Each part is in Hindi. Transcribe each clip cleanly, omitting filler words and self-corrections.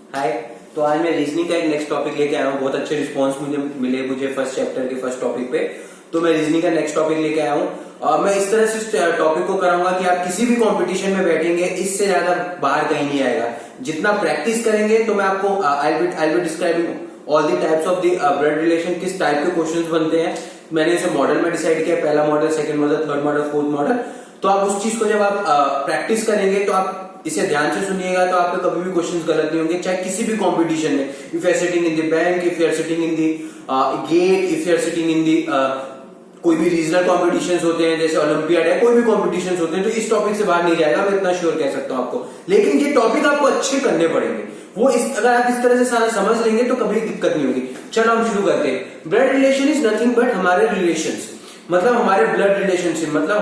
हाय। तो आज मैं रीजनिंग का एक नेक्स्ट टॉपिक लेके आया हूँ। बहुत अच्छे रिस्पांस मुझे फर्स्ट चैप्टर के फर्स्ट टॉपिक पे। तो मैं रीजनिंग का नेक्स्ट टॉपिक लेके आया हूँ। मैं इस तरह से टॉपिक को कराऊंगा कि आप किसी भी कंपटीशन में बैठेंगे इससे ज्यादा बाहर कहीं नहीं आएगा। जितना प्रैक्टिस करेंगे तो मैं आपको I be describing all the types of the blood relation, किस टाइप के क्वेश्चंस बनते हैं। मैंने इसे मॉडल में डिसाइड किया, पहला model, second model, third model, fourth model. तो आप उस चीज को जब आप प्रैक्टिस करेंगे तो आप इसे ध्यान से सुनिएगा तो आपके कभी भी क्वेश्चंस गलत नहीं होंगे, चाहे किसी भी कंपटीशन में। If you are sitting in the bank, if you are sitting in the GATE, if you are sitting in the कोई भी रीजनल कॉम्पिटिशन्स होते हैं जैसे ओलंपियाड है, कोई भी कॉम्पिटिशन्स होते हैं, तो इस टॉपिक से बाहर नहीं जाएगा, मैं इतना श्योर कह सकता हूं आपको। लेकिन ये टॉपिक आपको अच्छे करने पड़ेंगे। अगर आप इस तरह से सारा समझ लेंगे तो कभी दिक्कत नहीं होगी। चलो हम शुरू करते हैं। Blood relation is nothing but हमारे रिलेशंस, मतलब हमारे ब्लड रिलेशनशिप, मतलब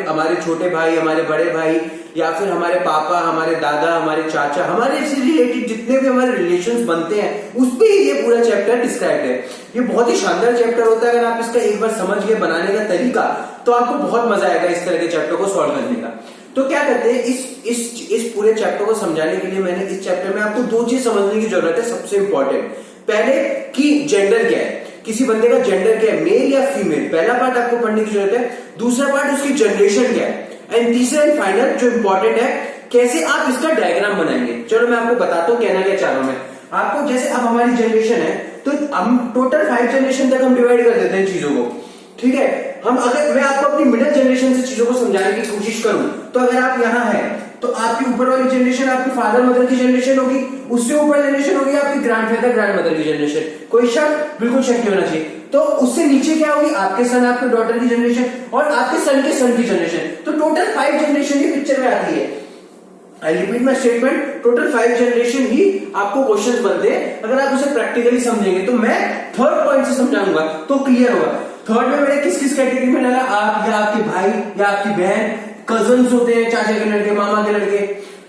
हमारे छोटे भाई, हमारे बड़े भाई, या फिर हमारे पापा, हमारे दादा, हमारे चाचा, हमारे से रिलेटेड जितने भी हमारे रिलेशंस बनते हैं उस पे ही ये पूरा चैप्टर डिस्क्राइब है। ये बहुत ही शानदार चैप्टर होता है। अगर आप इसका एक बार समझ गए बनाने का तरीका तो आपको बहुत मजा आएगा इस तरह के चैप्टर को सॉल्व करने का। तो क्या करते हैं, इस पूरे चैप्टर को समझाने के लिए मैंने इस चैप्टर में आपको दो चीज समझने की जरूरत है। सबसे इंपॉर्टेंट, पहले कि जेंडर क्या है, किसी बंदे का जेंडर क्या है, मेल या फीमेल, पहला पार्ट आपको पढ़ने की जरूरत है। दूसरा पार्ट उसकी जनरेशन क्या है, एंड तीसरा एंड फाइनल जो इंपॉर्टेंट है, कैसे आप इसका डायग्राम बनाएंगे। चलो मैं आपको बताता हूँ कहना क्या चाह रहा हूं मैं आपको। जैसे अब हमारी जनरेशन है तो हम टोटल 5 जनरेशन तक हम डिवाइड कर देते हैं चीजों को, ठीक है। अगर मैं आपको अपनी मिडिल जनरेशन से चीजों को समझाने की कोशिश करूं तो अगर आप यहाँ हैं तो आपकी ऊपर वाली जनरेशन आपकी फादर मदर की जनरेशन होगी, उससे ऊपर जनरेशन होगी आपकी ग्रैंडफादर ग्रैंड मदर की जनरेशन। कोई शक, बिल्कुल शक नहीं होना चाहिए। तो उससे नीचे क्या होगी, आपके सन आपके डॉटर की जनरेशन और आपके सन के सन की जनरेशन। तो टोटल 5 जनरेशन ही पिक्चर में आती है। I repeat my statement, total 5 generation ही आपको क्वेश्चंस बनते हैं। अगर आप उसे प्रैक्टिकली समझेंगे तो मैं थर्ड पॉइंट से समझाऊंगा तो क्लियर होगा। थर्ड में मैंने किस किस कैटेगरी में डाला, आप या आपके भाई या आपकी बहन, कजन्स होते हैं, चाचा के लड़के, मामा के लड़के,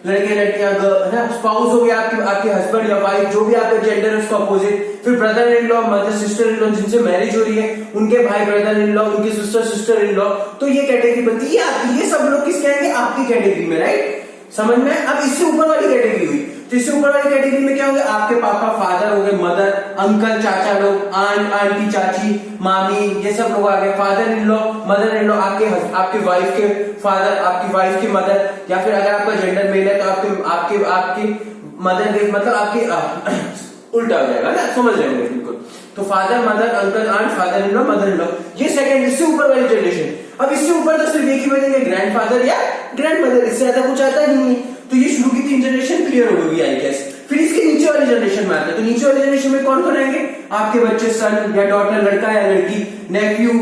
लड़कियां, स्पाउस हो गया आपके हस्बैंड या वाइफ, जो भी आपका जेंडर है उसका अपोजिट। फिर brother in law, mother sister in law, जिनसे मैरिज हो रही है उनके भाई ब्रदर इन लॉ, उनकी सिस्टर इन लॉ। तो ये कैटेगरी बनती है। ये सब लोग किस कहेंगे, आपकी कैटेगरी में, राइट। समझ में। अब इससे ऊपर वाली कैटेगरी हुई, तो इससे ऊपर वाली कैटेगरी में क्या होगा, आपके पापा फादर हो गए, मदर अंकल चाचा लोग, आंटी चाची मामी, ये सब लोग आ गए। Father in law mother in law, आपके वाइफ के फादर, आपकी वाइफ की मदर, या फिर अगर आपका जेंडर मेल है तो आपकी मदर के, मतलब आपकी उल्टा हो जाएगा ना, समझ रहे होंगे बिल्कुल। तो father mother uncle aunt, father in law mother in law, ये सेकंड, इससे ऊपर वाली जनरेशन। अब इससे ऊपर तो सिर्फ एक ही बनेंगे, ग्रैंडफादर या ग्रैंडमदर, इससे ज्यादा कुछ आता ही नहीं। तो ये शुरू की 3 जनरेशन क्लियर हो गई आई गेस। फिर इसके नीचे वाली जनरेशन में आते हैं। तो नीचे वाली जनरेशन में कौन कौन आएंगे, आपके बच्चे, सन या डॉटर, लड़का या लड़की, नेफ्यू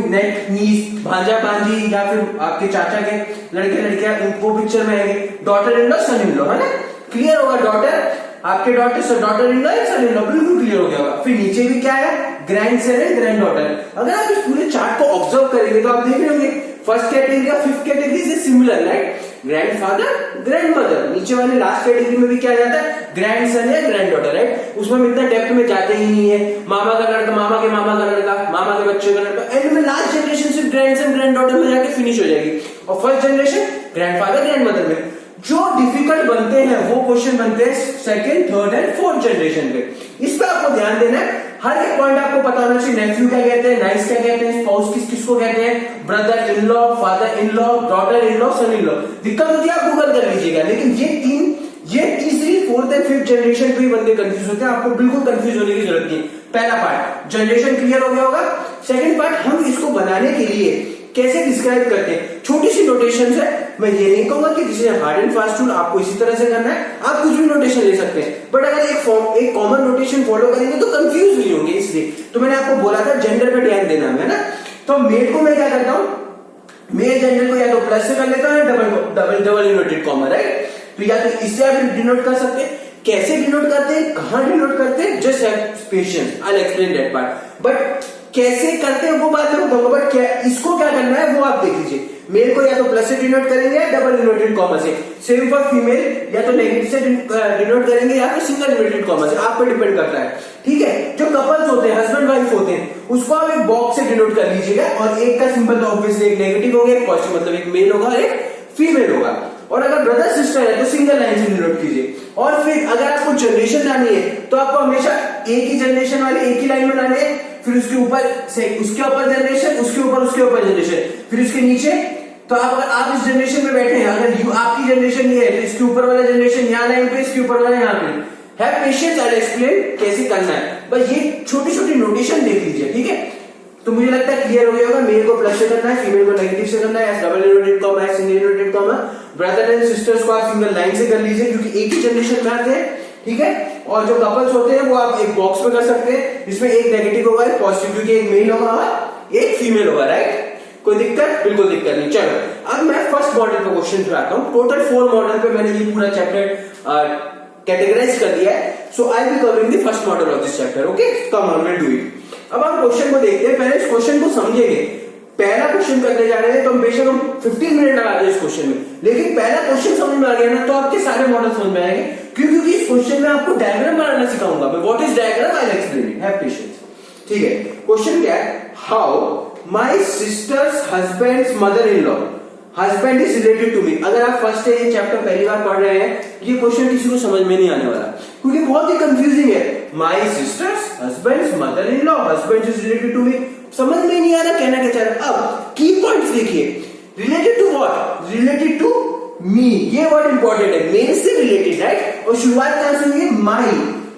नीस, भांजा भांजी, या फिर आपके चाचा के लड़के लड़कियां, वो पिक्चर में आएंगे। Daughter in law son in law, है ना, क्लियर होगा। डॉटर आपके डॉटर इन लॉ या सन इन लॉ, बिल्कुल क्लियर हो गया होगा। फिर नीचे भी क्या है, grand son and grand daughter. अगर आप इस पूरे चार्ट को ऑब्जर्व करेंगे तो आप देख रहे होंगे फर्स्ट कैटेगरी या फिफ्थ कैटेगरी से similar, right. Grandfather grand mother, नीचे वाले लास्ट कैटेगरी में भी क्या जाता है, ग्रैंड सन या ग्रैंड डॉटर, राइट। उसमें हम इतना डेप्थ में जाते ही नहीं है। मामा का लड़का, मामा के लड़का, मामा के बच्चे का लड़का, एंड में लास्ट जनरेशन सिर्फ ग्रैंड सन ग्रैंड डॉटर में जाके फिनिश हो जाएगी। और first generation grandfather grand mother में। जो डिफिकल्ट बनते हैं वो क्वेश्चन बनते हैं second, third and fourth generation पे। इस पे आपको ध्यान देना है। हर एक पॉइंट आपको पता होना चाहिए। नेफ्यू क्या कहते हैं, नाइस क्या कहते हैं, स्पाउस किसको कहते हैं, brother in law, father in law, daughter in law, son in law. दिक्कत होती है आप गूगल कर लीजिएगा। लेकिन ये तीसरी, फोर्थ एंड फिफ्थ जनरेशन पे बंदे कंफ्यूज होते हैं। आपको बिल्कुल कंफ्यूज होने की जरूरत नहीं। पहला पार्ट जनरेशन क्लियर हो गया होगा। सेकंड पार्ट, हम इसको बनाने के लिए कैसे डिस्क्राइब करते हैं, छोटी सी नोटेशन है। मैं ये नहीं कहूंगा कि this is hard and fast rule, आपको इसी तरह से करना है। आप कुछ भी नोटेशन ले सकते हैं, बट अगर एक कॉमन नोटेशन फॉलो करेंगे तो कंफ्यूज नहीं होंगे। इसलिए तो मैंने आपको बोला था जेंडर पे ध्यान देना है ना। तो मेल को मैं क्या करता हूं, मेल जेंडर को या तो प्लस से कर लेता हूं या डबल इन्वर्टेड कॉमा, राइट। तो या तो इससे आप डिनोट कर सकते हैं। कैसे डिनोट करते हैं, कहां डिनोट करते हैं, just have patience, I will explain that part. But कैसे करते हैं वो बात मैं बताऊंगा, बट इसको क्या करना है वो आप देख लीजिए। मेल को या तो प्लस से डिनोट करेंगे या डबल इन्वर्टेड कॉमा से। सेम फॉर फीमेल, या तो नेगेटिव से डिनोट करेंगे या फिर सिंगल इन्वर्टेड कॉमा से, आप पर डिपेंड करता है, ठीक है। जो कपल्स होते हैं, हस्बैंड वाइफ होते हैं, उसको आप एक बॉक्स से डिनोट कर लीजिएगा। और एक का सिंबल तो ऑब्वियसली एक नेगेटिव होगा, एक पॉजिटिव, मतलब एक मेल होगा और एक फीमेल होगा। और अगर ब्रदर सिस्टर है तो सिंगल लाइन से डिनोट कीजिए। और फिर अगर आपको जनरेशन लानी है तो आपको हमेशा एक ही जनरेशन वाले एक ही लाइन में लाने हैं, फिर उसके ऊपर जनरेशन, उसके ऊपर जनरेशन, फिर उसके नीचे। तो आप इस जनरेशन में बैठे हैं, अगर आपकी जनरेशन ये है तो इसके ऊपर वाला जनरेशन यहाँ लाइन पे, इसके ऊपर वाला यहाँ पे। Have patience, I will explain कैसे करना है। बस ये छोटी छोटी नोटेशन देख लीजिए, ठीक है। तो मुझे लगता है क्लियर हो गया होगा। मेल को प्लस से करना है, फीमेल को नेगेटिव से करना है, डबल इनवर्टेड कॉमा है, single inverted comma. Brother and sisters को आप सिंगल लाइन से कर लीजिए क्योंकि एक ही जनरेशन में आते हैं, ठीक है। और जो कपल्स होते हैं वो आप एक बॉक्स में कर सकते हैं, जिसमें एक नेगेटिव होगा, एक पॉजिटिव, क्योंकि एक मेल होगा एक फीमेल होगा, राइट। कोई दिक्कत? बिल्कुल दिक्कत नहीं। चलो अब मैं फर्स्ट मॉडल पे क्वेश्चन पे आता हूँ। टोटल 4 मॉडल पे मैंने ये पूरा चैप्टर कैटेगराइज कर दिया है। So I will covering the first model of this chapter, okay. Come on, will do it. अब हम क्वेश्चन को देखते हैं, पहले इस क्वेश्चन को समझेंगे। पहला क्वेश्चन करने जा रहे हैं तो हम बेशक हम 15 मिनट लगा दें इस क्वेश्चन में, लेकिन पहला क्वेश्चन समझ में आ गया ना तो आपके सारे मॉडल समझ में आएंगे। क्योंकि इस क्वेश्चन में आपको डायग्राम बनाना सिखाऊंगा मैं। What is diagram? I will explain it, have patience, ठीक है। क्वेश्चन क्या है? How my sister's husband's mother in law husband is related to me. अगर आप फर्स्ट ये चैप्टर पहली बार पढ़ रहे हैं, ये क्वेश्चन किसी को समझ में नहीं आने वाला क्योंकि बहुत ही कंफ्यूजिंग है। My sister's husband's mother in law husband is related to me, समझ में नहीं आ रहा कहना क्या चाह रहा है। अब की पॉइंट्स देखिए, related to what? Related to me, ये वर्ड इंपॉर्टेंट है, मेरे से रिलेटेड, राइट। और शुरुआत कहां से हुई है? माई,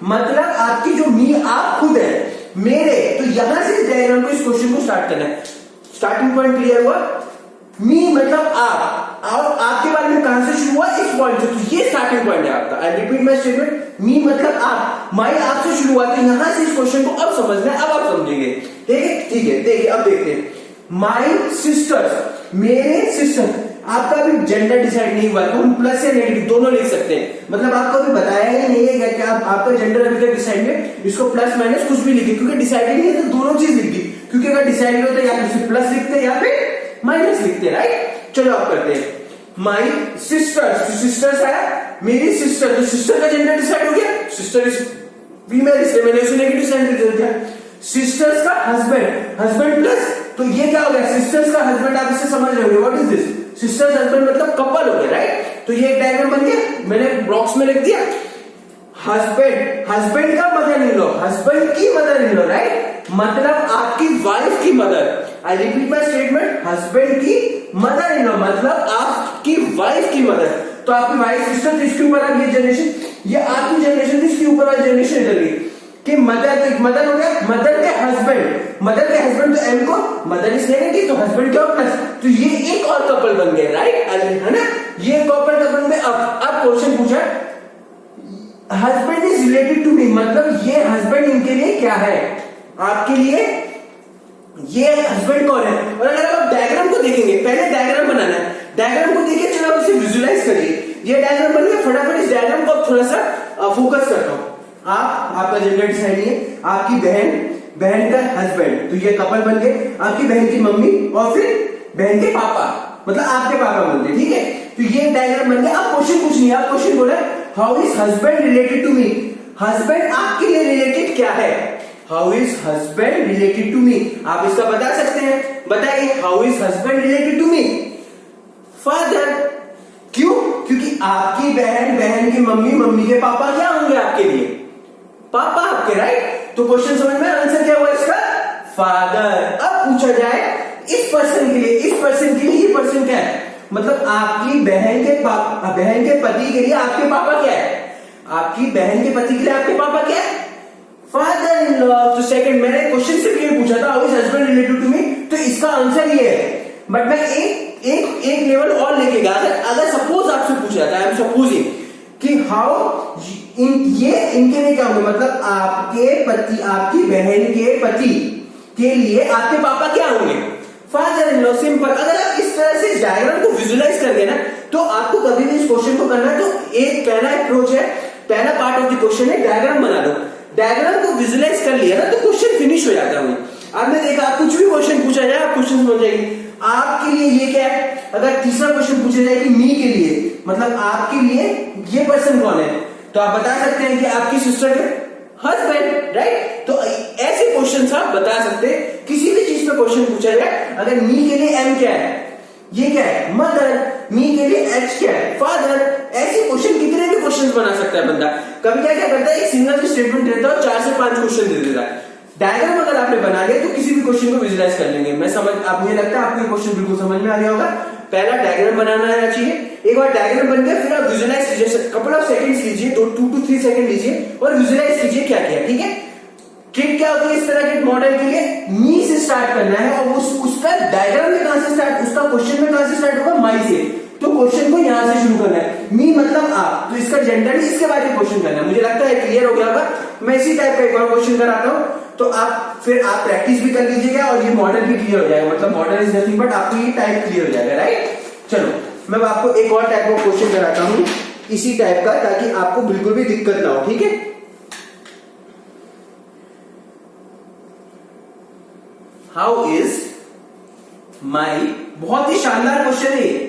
मतलब आपकी जो मी आप खुद है, मेरे। तो यहां से इस डायग्राम को, इस क्वेश्चन को स्टार्ट करना है। स्टार्टिंग पॉइंट क्लियर हुआ? मी मतलब आप, और आपके बारे में कहां से शुरू हुआ? इस पॉइंट से। तो ये स्टार्टिंग पॉइंट है आपका। आई रिपीट माय स्टेटमेंट, मी मतलब आप, माई आपसे शुरू हुआ। तो यहां से इस क्वेश्चन को अब समझना है, अब आप समझेंगे, ठीक है। ठीक है, देखिए अब देखते हैं। माई सिस्टर्स, मेरे सिस्टर। आपका अभी जेंडर डिसाइड नहीं हुआ तो हम प्लस या नेगेटिव दोनों लिख सकते हैं। मतलब आपको अभी बताया ही नहीं है कि आपका जेंडर अभी तक डिसाइड है, इसको प्लस माइनस कुछ भी लिखे, क्योंकि डिसाइड नहीं है तो दोनों चीज लिख दी। क्योंकि अगर डिसाइड होता है या तो प्लस लिखते या फिर माइनस लिखते, राइट। चलो आप करते हैं। माई सिस्टर्स, तो सिस्टर्स आया, मेरी सिस्टर, तो सिस्टर का जेंडर डिसाइड हो गया, सिस्टर इज फीमेल, इसलिए मैंने उसे नेगेटिव साइन दे दिया। सिस्टर्स का हस्बैंड, हस्बैंड प्लस, तो ये क्या हो गया? सिस्टर्स का हस्बैंड, आप इससे समझ रहे होंगे what is this? Sisters husband मतलब कपल हो गया, राइट। तो ये एक डायग्राम बन गया, मैंने बॉक्स में लिख दिया। हस्बैंड, हस्बैंड का मदर इन लॉ, हस्बैंड की मदर इन लॉ, राइट, मतलब आपकी वाइफ की mother. I repeat my statement, husband की मदर इन लॉ मतलब आपकी वाइफ की मदर। तो आपकी वाइफ सिस्टर, तो इसके ऊपर अब ये जनरेशन, ये आपकी जनरेशन थी, इसके ऊपर वाली जनरेशन इधर गई कि मदर, तो एक मदर हो गया, मदर के हस्बैंड, मदर के हस्बैंड, तो एम को मदर इज नेगेटिव, तो हस्बैंड क्या प्लस, तो ये एक और कपल बन गए, राइट, है ना। ये कपल में अब क्वेश्चन पूछा, husband is related to me, मतलब ये हस्बैंड इनके लिए क्या है, आपके लिए ये हस्बैंड कौन है। और अगर आप डायग्राम को देखेंगे, पहले डायग्राम बनाना है, डायग्राम को देखिए, चलो आप इसे विजुलाइज करिए। ये डायग्राम बन गया, फटाफट इस डायग्राम को थोड़ा सा फोकस करता हूं। आपका जेंडर डिसाइड नहीं है, आपकी बहन, बहन का हस्बैंड, तो ये कपल बन गए, आपकी बहन की मम्मी और फिर बहन के पापा, मतलब आपके पापा बनते, ठीक है। तो ये डायग्राम बन गया। आप क्वेश्चन पूछ नहीं, आप क्वेश्चन बोला how is husband related to me, husband आपके लिए रिलेटेड क्या है, how is husband related to me, आप इसका बता सकते हैं, बताइए how is husband related to me, father. क्यों? क्योंकि आपकी बहन, बहन की मम्मी, मम्मी के पापा क्या होंगे आपके लिए, पापा आपके, राइट। तो क्वेश्चन समझ में, आंसर क्या हुआ इसका, फादर। अब पूछा जाए इस पर्सन के लिए, इस पर्सन के लिए ये पर्सन क्या है, मतलब आपकी बहन के पापा, बहन के पति के लिए आपके पापा क्या है, आपकी बहन के पति के लिए आपके पापा क्या है, फादर इन लॉ। तो सेकंड, मैंने क्वेश्चन से क्लियर पूछा था how is husband related to me, तो इसका आंसर ये है। बट मैं एक लेवल और लेके गया, अगर सपोज आपसे पूछा जाता है, आई एम सपोजिंग कि हाउ ये इनके लिए क्या होंगे, मतलब आपके पति, आपकी बहन के पति के लिए आपके पापा क्या होंगे, फादर इन लॉ। सिंपल। अगर आप इस तरह से डायग्राम को विजुलाइज करके ना, तो आपको कभी भी इस क्वेश्चन को करना है तो एक पहला अप्रोच है, पहला पार्ट ऑफ द क्वेश्चन है डायग्राम बना दो। डायग्राम को विजुलाइज कर लिया ना तो क्वेश्चन फिनिश हो जाता है। आपने देखा, कुछ भी क्वेश्चन पूछा जाए आप क्वेश्चन समझ जाएंगे। आपके लिए ये क्या है, अगर तीसरा क्वेश्चन पूछा जाए कि मी के लिए, मतलब आपके लिए ये पर्सन कौन है, तो आप बता सकते हैं कि आपकी सिस्टर के हस्बैंड, राइट। तो ऐसे क्वेश्चन आप बता सकते हैं, किसी भी चीज पे क्वेश्चन पूछा जाए। अगर मी के लिए एम क्या है, ये क्या है, मदर, मी के लिए एच क्या है, फादर। ऐसे क्वेश्चन कितने भी क्वेश्चन बना सकता है बंदा। कभी क्या करता है, एक सिंगल स्टेटमेंट रहता है और 4 से 5 क्वेश्चन दे देता है। डायग्राम अगर आपने बना लिया तो किसी भी क्वेश्चन को विजुलाइज कर लेंगे। मैं समझ, आप मुझे लगता है आपको ये क्वेश्चन बिल्कुल समझ में आ गया होगा। पहला डायग्राम बनाना आना चाहिए। एक बार डायग्राम बन गया फिर आप विजुलाइज कीजिए, कपल ऑफ सेकंड्स लीजिए, 2 to 3 सेकंड लीजिए और विजुलाइज कीजिए क्या किया। ठीक है, ट्रिक क्या होती है इस तरह के मॉडल के लिए, मी से स्टार्ट करना है और उसका डायग्राम में कहां से स्टार्ट, उसका क्वेश्चन में कहां से स्टार्ट होगा, माई से। तो क्वेश्चन को यहां से शुरू करना है, मी मतलब आप, तो इसका जेंडर इसके बाद क्वेश्चन करना है। मुझे लगता है क्लियर हो गया होगा। मैं इसी टाइप का एक और क्वेश्चन कराता हूं, तो आप फिर आप प्रैक्टिस भी कर लीजिएगा और ये मॉडल भी क्लियर हो जाएगा। मतलब मॉडल इज नथिंग बट आपको ये टाइप क्लियर हो जाएगा, राइट। चलो मैं आपको एक और टाइप का क्वेश्चन कराता हूं इसी टाइप का, ताकि आपको बिल्कुल भी दिक्कत ना हो। ठीक है, हाउ इज माई, बहुत ही शानदार क्वेश्चन है।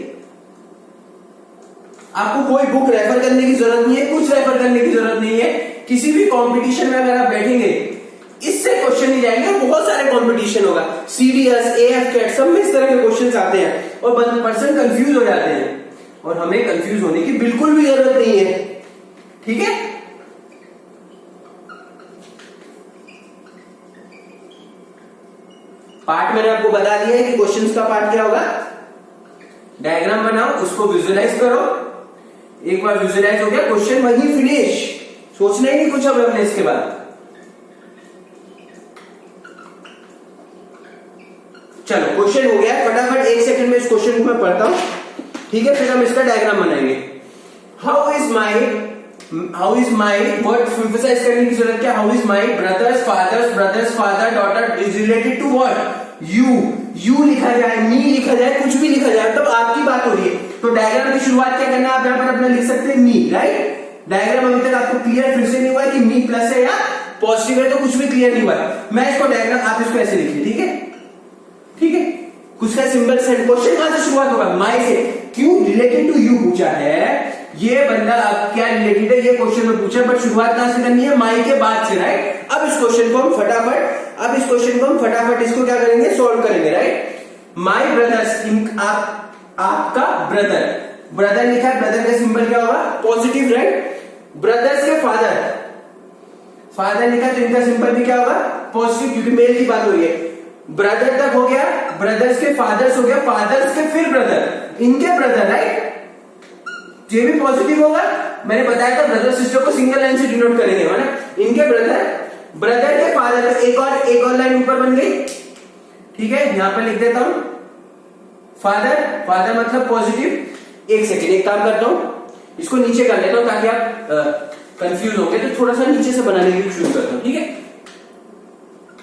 आपको कोई बुक रेफर करने की जरूरत नहीं है, कुछ रेफर करने की जरूरत नहीं है। किसी भी कंपटीशन में अगर आप बैठेंगे इससे क्वेश्चन ही जाएंगे। बहुत सारे कंपटीशन होगा, सीडीएस, एएफ कैट, सब में इस तरह के क्वेश्चंस आते हैं और पर्सन कंफ्यूज हो जाते हैं और हमें कंफ्यूज होने की बिल्कुल भी जरूरत नहीं है। ठीक है, पार्ट मैंने आपको बता दिया है कि क्वेश्चंस का पार्ट क्या होगा। डायग्राम बनाओ, उसको विजुअलाइज करो। एक बार विजुअलाइज हो गया क्वेश्चन, वही फिनिश, सोचना ही नहीं कुछ अब हमने इसके बाद। चलो क्वेश्चन हो गया, फटाफट 1 सेकंड में इस क्वेश्चन को मैं पढ़ता हूं। ठीक है, फिर हम इसका डायग्राम बनाएंगे। How is my word emphasise करने की जरूरत क्या, how is my brother's father daughter is related to what, you लिखा जाए, मी लिखा जाए, कुछ भी लिखा जाए, मतलब आपकी बात हो रही है। तो डायग्राम की शुरुआत क्या करना है, आप यहां पर अपना लिख सकते हैं मी, राइट। डायग्राम अभी तक आपको क्लियर फिर से नहीं हुआ कि मी प्लस है या पॉजिटिव है, तो कुछ भी क्लियर नहीं हुआ। मैं इसको डायग्राम, आप इसको ऐसे लिखिए। ठीक है, ठीक है, कुछ का सिंबल सेट, क्वेश्चन कहां से शुरुआत होगा, माई से। क्यों, रिलेटेड टू यू पूछा है, ये बंदा आप क्या रिलेटेड है ये क्वेश्चन में पूछा, बट शुरुआत कहां से करनी है, माई के बाद से, राइट। अब इस क्वेश्चन को हम फटाफट इसको क्या करेंगे, सॉल्व करेंगे, राइट। माई ब्रदर्स, आपका ब्रदर लिखा है, ब्रदर का सिंबल क्या होगा, पॉजिटिव, राइट। ब्रदर्स के फादर लिखा, तो इनका सिंबल भी क्या होगा, पॉजिटिव, क्योंकि मेल की बात हो रही है। ब्रदर तक हो गया, ब्रदर्स के फादर्स हो गया, फादर्स के फिर ब्रदर, इनके ब्रदर, राइट। ये भी पॉजिटिव होगा। मैंने बताया था ब्रदर सिस्टर को सिंगल लाइन से डिनोट करेंगे, है ना। इनके ब्रदर के फादर, एक और लाइन ऊपर बन गई। ठीक है, यहां पर लिख देता हूं फादर मतलब पॉजिटिव। 1 सेकेंड, एक काम करता हूं, इसको नीचे कर लेता हूं ताकि आप कंफ्यूज होंगे, तो थोड़ा सा नीचे से बनाने की शुरू करता हूं। ठीक है,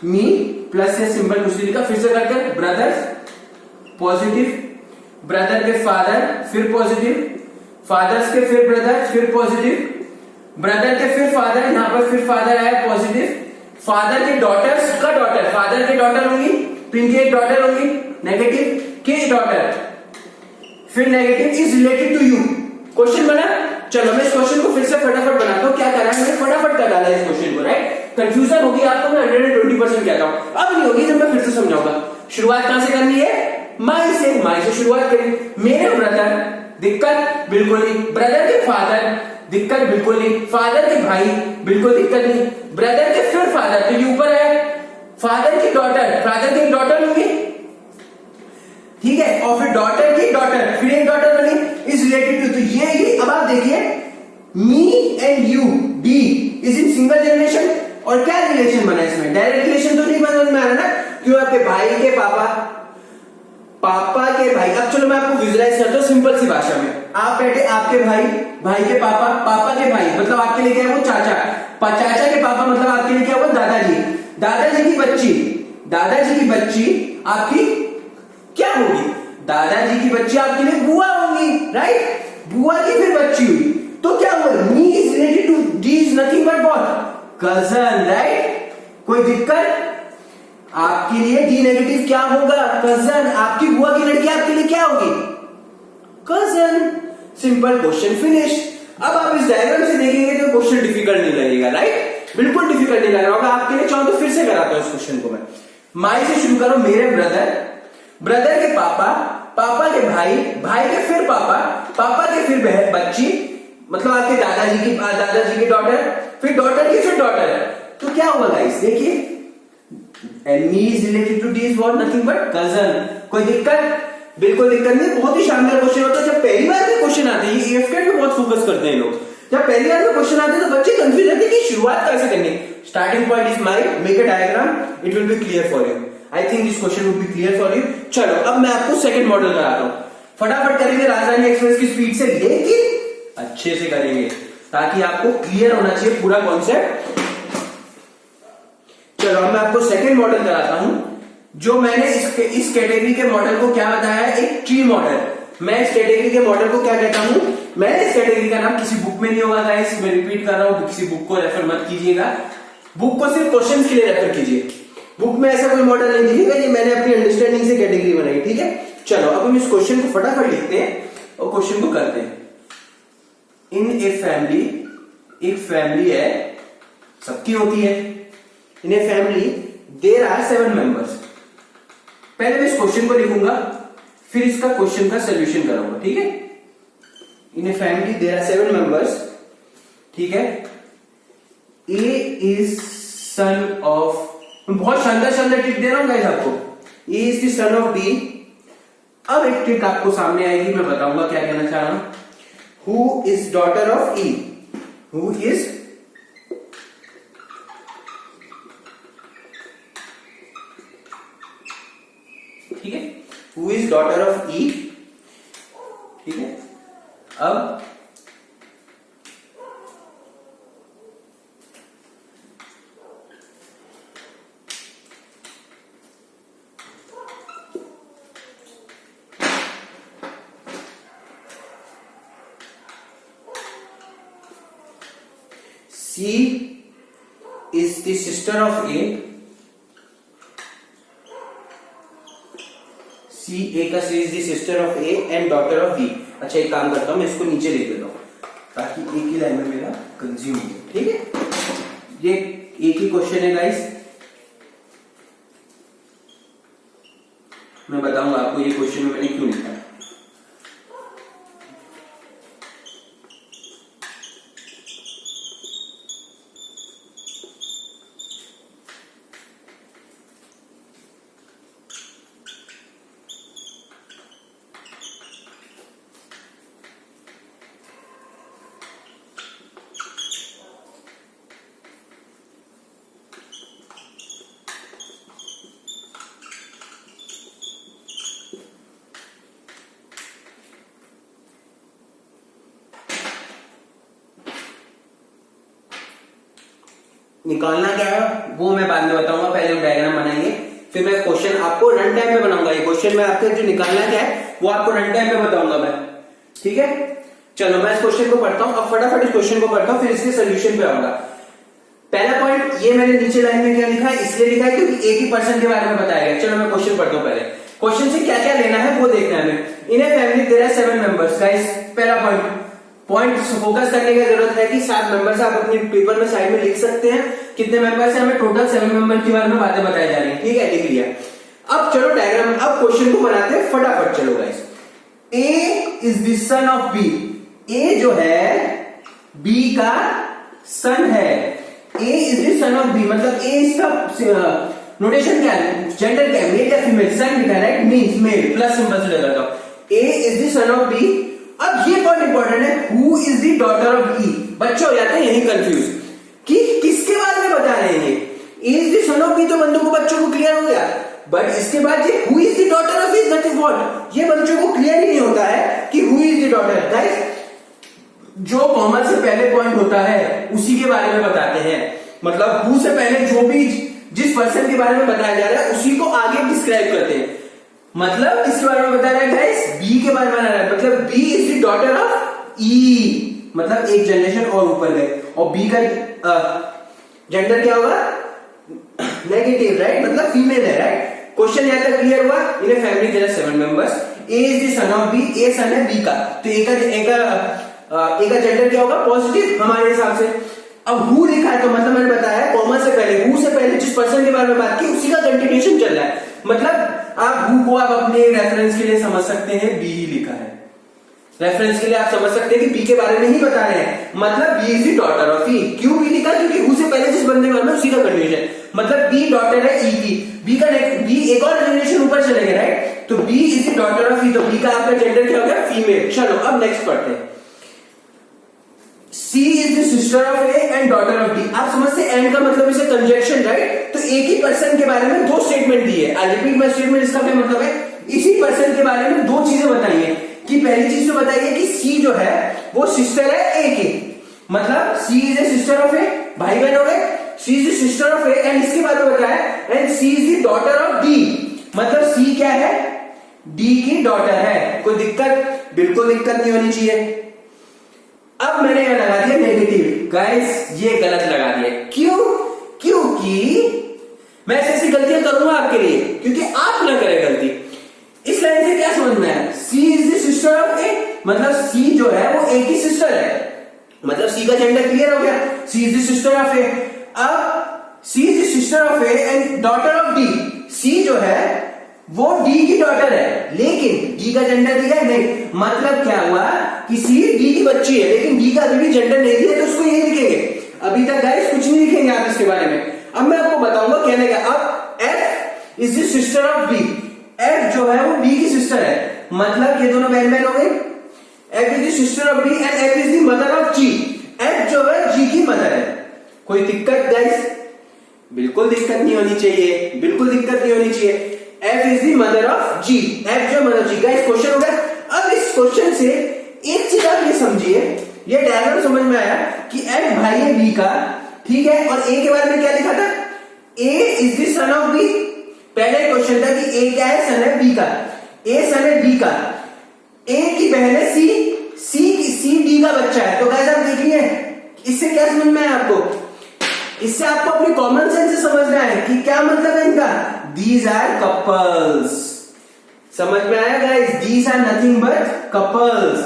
मी प्लस से सिंबल कुछ लिखा, फिर से करते हैं, ब्रदर्स पॉजिटिव, ब्रदर के फादर फिर पॉजिटिव, फादर्स के फिर ब्रदर फिर पॉजिटिव, ब्रदर के फिर फादर, यहां पर फिर फादर आया पॉजिटिव, फादर के डॉटर्स का डॉटर, फादर के डॉटर होंगी तो इनकी एक डॉटर होंगी, नेगेटिव, के डॉटर फिर negative, is related to you. Question बना। चलो मैं इस क्वेश्चन को फिर से फटाफट बनाता हूं। क्या करा है मैंने, फटाफट कर डाला इस क्वेश्चन को, राइट। कंफ्यूजन होगी आपको, मैं 120% कहता हूं, अब नहीं होगी जब मैं फिर से समझाऊंगा। शुरुआत कहां से करनी है, माई से शुरुआत करें। मेरे ब्रदर, दिक्कत बिल्कुल नहीं, ब्रदर के फादर, दिक्कत बिल्कुल नहीं, फादर के भाई, बिल्कुल दिक्कत नहीं, ब्रदर के फिर फादर, तो ये ऊपर है, फादर की डॉटर, फादर की डॉटर होगी, ठीक है, और फिर डॉटर की डॉटर, फिर एक डॉटर बनी, इज रिलेटेड टू, तो ये अब आप देखिए, me and you, D is in single generation, और क्या रिलेशन बना इसमें, डायरेक्ट रिलेशन तो नहीं समझ में आ रहा ना, क्यों, आपके भाई के पापा के भाई। अब चलो मैं आपको विजुलाइज करता हूं सिंपल सी भाषा में। आप बैठे, आपके भाई के पापा के भाई, मतलब आपके लिए क्या है वो चाचा के पापा, मतलब आपके लिए क्या है वो दादाजी की बच्ची आपकी क्या होगी, दादाजी की बच्ची आपके लिए बुआ होगी, राइट। बुआ की फिर बच्ची हुई, तो क्या हुआ, me is related to D is nothing but what, cousin, right. कोई दिक्कत, आपके लिए डी नेगेटिव क्या होगा, कजन। आपकी बुआ की लड़की आपके लिए क्या होगी, कजन। Simple, question finish. अब आप इस डायग्राम से देखेंगे तो क्वेश्चन डिफिकल्ट नहीं लगेगा, राइट, बिल्कुल डिफिकल्ट नहीं लग रहा होगा आपके लिए। चाहो तो फिर से कराता हूं इस क्वेश्चन को मैं। माई से शुरू करो, मेरे ब्रदर के पापा पापा के भाई, भाई के फिर पापा, पापा के फिर बच्ची, मतलब आपके दादाजी की डॉटर, फिर डॉटर की फिर डॉटर। तो क्या होगा गाइस, देखिए me is related to D is what, nothing but cousin. कोई दिक्कत? बिल्कुल दिक्कत नहीं। बहुत ही शानदार क्वेश्चन होता है। जब पहली बार में क्वेश्चन आते हैं, ये एफकेट में बहुत फोकस करते हैं लोग, जब पहली बार में क्वेश्चन आते हैं तो बच्चे कंफ्यूज रहते हैं कि शुरुआत कैसे करनी। Starting point is my, make a diagram, it will be clear for you. I think this question will be clear for you. चलो अब मैं आपको सेकंड मॉडल कराता हूं। फटाफट करेंगे राजधानी एक्सप्रेस की स्पीड से, लेकिन अच्छे से करेंगे ताकि आपको क्लियर होना चाहिए पूरा कॉन्सेप्ट। चलो अब मैं आपको सेकंड मॉडल कराता हूं, जो मैंने इस कैटेगरी के मॉडल को क्या बताया है, एक ट्री मॉडल। मैं इस कैटेगरी के मॉडल को क्या कहता हूं, मैंने इस कैटेगरी का नाम किसी बुक में नहीं होगा गाइस, मैं रिपीट कर रहा हूं, किसी बुक को रेफर मत कीजिएगा। बुक को सिर्फ क्वेश्चन के लिए रेफर कीजिए। बुक में ऐसा कोई मॉडल नहीं दिखेगा, ये मैंने अपनी अंडरस्टैंडिंग से कैटेगरी बनाई, ठीक है। चलो अब हम इस क्वेश्चन को फटाफट लिखते हैं और क्वेश्चन को करते हैं। इन ए फैमिली, एक फैमिली है, सबकी होती है। In a family there are 7 members. पहले मैं इस क्वेश्चन को लिखूंगा, फिर इसका क्वेश्चन का सोल्यूशन करूंगा, ठीक है। In a family there are 7 members, ठीक है। ए इज सन ऑफ, बहुत शानदार शानदार ट्रिक दे रहा हूं गाइस आपको। A is the son of B. अब एक ट्रिक आपको सामने आएगी, मैं बताऊंगा क्या कहना चाह रहा हूं। Who is daughter of E, who is ठीक है, हु इज डॉटर ऑफ ई, ठीक है। अब C is the sister of A. C, A का C is the sister of A and daughter of B. अच्छा एक काम करता हूं, मैं इसको नीचे लिख देता हूं ताकि एक ही लाइन में मेरा कंज्यूम हो, ठीक है। ये एक ही क्वेश्चन है गाइस, मैं बताऊंगा आपको ये क्वेश्चन में मैंने क्यों लिखा है। निकालना क्या है वो मैं बाद में बताऊंगा, पहले हम डायग्राम बनाएंगे, फिर मैं क्वेश्चन आपको रन टाइम में बनाऊंगा। ये क्वेश्चन में आपको जो निकालना क्या है वो आपको रन टाइम में बताऊंगा मैं, ठीक है। चलो मैं इस क्वेश्चन को पढ़ता हूं, अब फटाफट इस क्वेश्चन को पढ़ता हूं, फिर इसके सोल्यूशन पे आऊंगा। पहला पॉइंट, ये मैंने नीचे लाइन में क्या लिखा है, इसलिए लिखा है क्योंकि एक ही पर्सन के बारे में बताया गया। चलो मैं क्वेश्चन पढ़ता हूं, पहले क्वेश्चन से क्या क्या लेना है वो देखना है हमें। In a family there are 7 members guys. पहला पॉइंट फोकस करने की जरूरत है कि 7 मेंबर्स आप अपने पेपर में साइड में लिख सकते हैं। कितने मेंबर्स हैं, हमें टोटल 7 मेंबर के बारे में बातें बताई जा रही है, ठीक है, लिख लिया। अब चलो डायग्राम, अब क्वेश्चन को बनाते हैं फटाफट। चलो guys, A is the son of B. A जो है बी का सन है। A is the son of B, मतलब ए इसका नोटेशन क्या है, जेंडर क्या है, मेल या फीमेल, सन लिखा है right, means male, plus symbol से लगाता हूं। A is the son of B. अब ये पॉइंट इंपॉर्टेंट है, who is the daughter of E. बच्चे हो जाते हैं यही कंफ्यूज कि किसके बारे में बता रहे हैं। ये is the son of B तो बंदों को, बच्चों को क्लियर हो गया, बट इसके बाद ये who is the daughter of E, that is what, ये बच्चों को क्लियर ही नहीं होता है कि who is the daughter. Guys जो कॉमन से पहले पॉइंट होता है उसी के बारे में बताते हैं, मतलब हु से पहले जो भी जिस पर्सन के बारे में बताया जा रहा है उसी को आगे डिस्क्राइब करते हैं। मतलब इसके बारे में बता रहा है गाइस, बी के बारे में बता रहा है, मतलब B is the daughter of E, मतलब एक जनरेशन और ऊपर गए। और बी का जेंडर क्या होगा, नेगेटिव राइट, मतलब फीमेल है राइट। क्वेश्चन यहां तक क्लियर हुआ। In a family there are 7 members. A is the son of B, A son है बी का, तो ए का जेंडर क्या होगा, पॉजिटिव हमारे हिसाब से। अब हु लिखा है तो मतलब मैंने बताया कॉमन से पहले, हु से पहले जिस पर्सन के बारे में बात की उसी का कंटिन्यूएशन चल रहा है। मतलब आप हु को आप अपने रेफरेंस के लिए समझ सकते हैं बी ही लिखा है, रेफरेंस के लिए आप समझ सकते हैं कि बी के बारे में ही बता रहे हैं, मतलब B is the daughter of E. क्यों बी लिखा? क्योंकि हु से पहले जिस बंदे का उसी का कंटिन्यूएशन, मतलब बी डॉटर है ई की, बी का बी एक और जनरेशन ऊपर चले गए, राइट? तो B is the daughter of E, तो बी का आपका जेंडर क्या हो गया? फीमेल। चलो अब नेक्स्ट पढ़ते हैं। C is the sister of A and daughter of D। आप समझते हैं एंड का मतलब इसे कंजक्शन, राइट? तो एक ही पर्सन के बारे में दो स्टेटमेंट दी है। आई रिपीट माय स्टेटमेंट, इसका क्या मतलब है? इसी पर्सन के बारे में दो चीजें बताई है कि पहली चीज तो बताइए कि C जो है वो सिस्टर है A की, मतलब C is a sister of A, भाई बहन हो गए। C is the sister of A and इसके बारे में बताया and C is the daughter of D, मतलब C क्या है? D की डॉटर है। कोई दिक्कत? बिल्कुल दिक्कत नहीं होनी चाहिए। अब मैंने यह लगा दिया नेगेटिव, गाइस ये गलत लगा दिया। क्यों? क्योंकि मैं ऐसी गलतियां करूंगा आपके लिए, क्योंकि आप ना करें गलती। इस लाइन से क्या समझ में आया? सी इज द सिस्टर ऑफ ए, मतलब सी जो है वो ए की सिस्टर है, मतलब सी का जेंडर क्लियर हो गया, C is the sister of A. अब C is the sister of A and daughter of D, C जो है वो डी की डॉटर है, लेकिन डी का जेंडर दिया है नहीं, मतलब क्या हुआ कि सी डी की बच्ची है, लेकिन डी का अभी भी जेंडर नहीं दिया, तो उसको यही लिखेंगे। अभी तक गाइस कुछ नहीं लिखेंगे आप इसके बारे में। अब मैं आपको बताऊंगा कहने का। अब F is the sister of B, F जो है वो बी की सिस्टर है, मतलब ये दोनों बहन बहन हो गई। F is the sister of B and F is the mother of G, F जो है जी की मदर है। कोई दिक्कत गाइस? बिल्कुल दिक्कत नहीं होनी चाहिए, बिल्कुल दिक्कत नहीं होनी चाहिए। F is the mother of G, F जो मदर G। गाइस क्वेश्चन हो गया। अब इस क्वेश्चन से एक चीज आप ये समझिए, ये डायग्राम समझ में आया कि F भाई है B का, ठीक है, और A के बारे में क्या लिखा था? A is the son of B। पहले क्वेश्चन था कि A क्या है? सन है B का, A सन है B का, A की बहन है C D का बच्चा है। तो गाइस आप देखिए इससे क्या समझ में आया आपको? इससे आपको अपनी कॉमन सेंस से समझना है कि क्या मतलब है इनका। These are couples। समझ में आया guys? These are nothing but couples।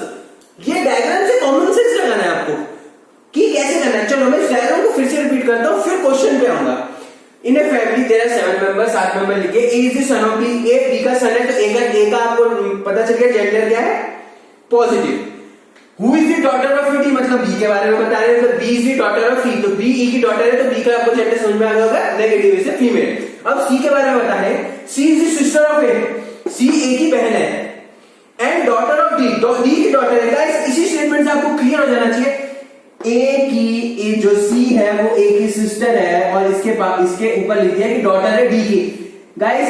ये डायग्राम से कॉमन सेंस लगाना है आपको कि कैसे करना है। चलो मैं इस डायग्राम को फिर से रिपीट करता हूं, फिर क्वेश्चन पे आऊंगा। In a family there are 7 members, 7 member लिखे। A is the son of B, A B का सन है, तो ए का आपको पता चल गया जेंडर क्या है? Positive. Who is the daughter of it? मतलब बी के बारे में बता रहे हैं, तो B is the daughter of E, तो बी ई की डॉटर है, तो बी का आपको जेंडर समझ में आ गया होगा, नेगेटिव इज फीमेल। अब सी के बारे में बता रहे हैं, सी इज द सिस्टर ऑफ ए, सी ए की बहन है and daughter of D, D की डॉटर है। गाइस इसी स्टेटमेंट से आपको क्लियर हो जाना चाहिए ए की जो सी है वो ए की सिस्टर है, और इसके ऊपर लिख दिया कि डॉटर है डी की। गाइस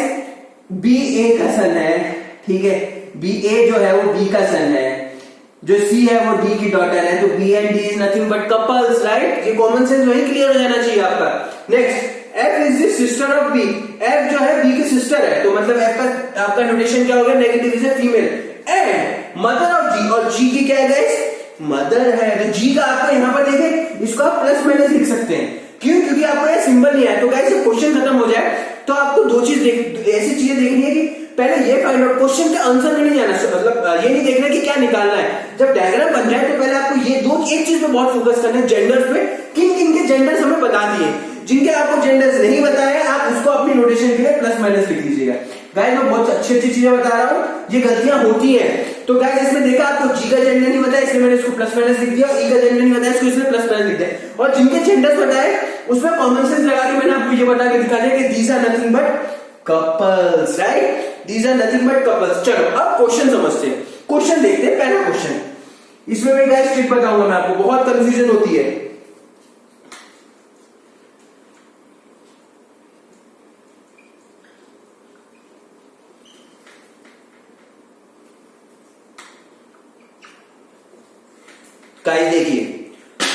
बी ए का सन है, ठीक है, बी ए जो है वो बी का सन है, जो सी है वो डी की डॉटर है, तो B and D is nothing but couples, right? ये कॉमन सेंस वही क्लियर हो जाना चाहिए आपका। Next, F is the sister of B, F जो है बी की सिस्टर है, तो मतलब एफ का आपका नोटेशन क्या हो गया? Negative is female. And mother of G, और जी की क्या है गाइस? मदर है, तो जी का आपको यहां पर देखें, इसको आप प्लस माइनस लिख सकते हैं। क्यों? क्योंकि आपको यह सिंबल नहीं है। तो गाइस क्वेश्चन खत्म हो जाए तो आपको दो चीज ऐसी चीजें देखनी है कि पहले ये फाइंड आउट, क्वेश्चन के आंसर में नहीं जाना, मतलब ये नहीं देखना कि क्या निकालना है। जब डायग्राम बन जाए तो पहले आपको ये एक चीज पे बहुत फोकस करना है, जेंडर्स पे। किन किन के जेंडर्स हमें बता दिए, जिनके आपको जेंडर्स नहीं बताए आप उसको अपनी नोटेशन के लिए प्लस माइनस लिख लीजिएगा। गाइस मैं बहुत अच्छी अच्छी चीजें बता रहा हूँ, ये गलतियां होती हैं। तो गाइस इसमें देखा आपको जी का जेंडर नहीं बताया, इसलिए मैंने इसको प्लस माइनस लिख दिया, ई का जेंडर नहीं बताया, इसको इसलिए प्लस माइनस लिख दिया। और जिनके जेंडर्स बताए उसमें कॉमन सेंस लगा के मैंने आपको ये बता के दिखा दिया कि these are nothing but couples, right? These are nothing but couples। चलो अब क्वेश्चन समझते हैं, क्वेश्चन देखते हैं। पहला क्वेश्चन, इसमें मैं गाइस ट्रिक बताऊंगा मैं आपको, बहुत कंफ्यूजन होती है। गाइस देखिए,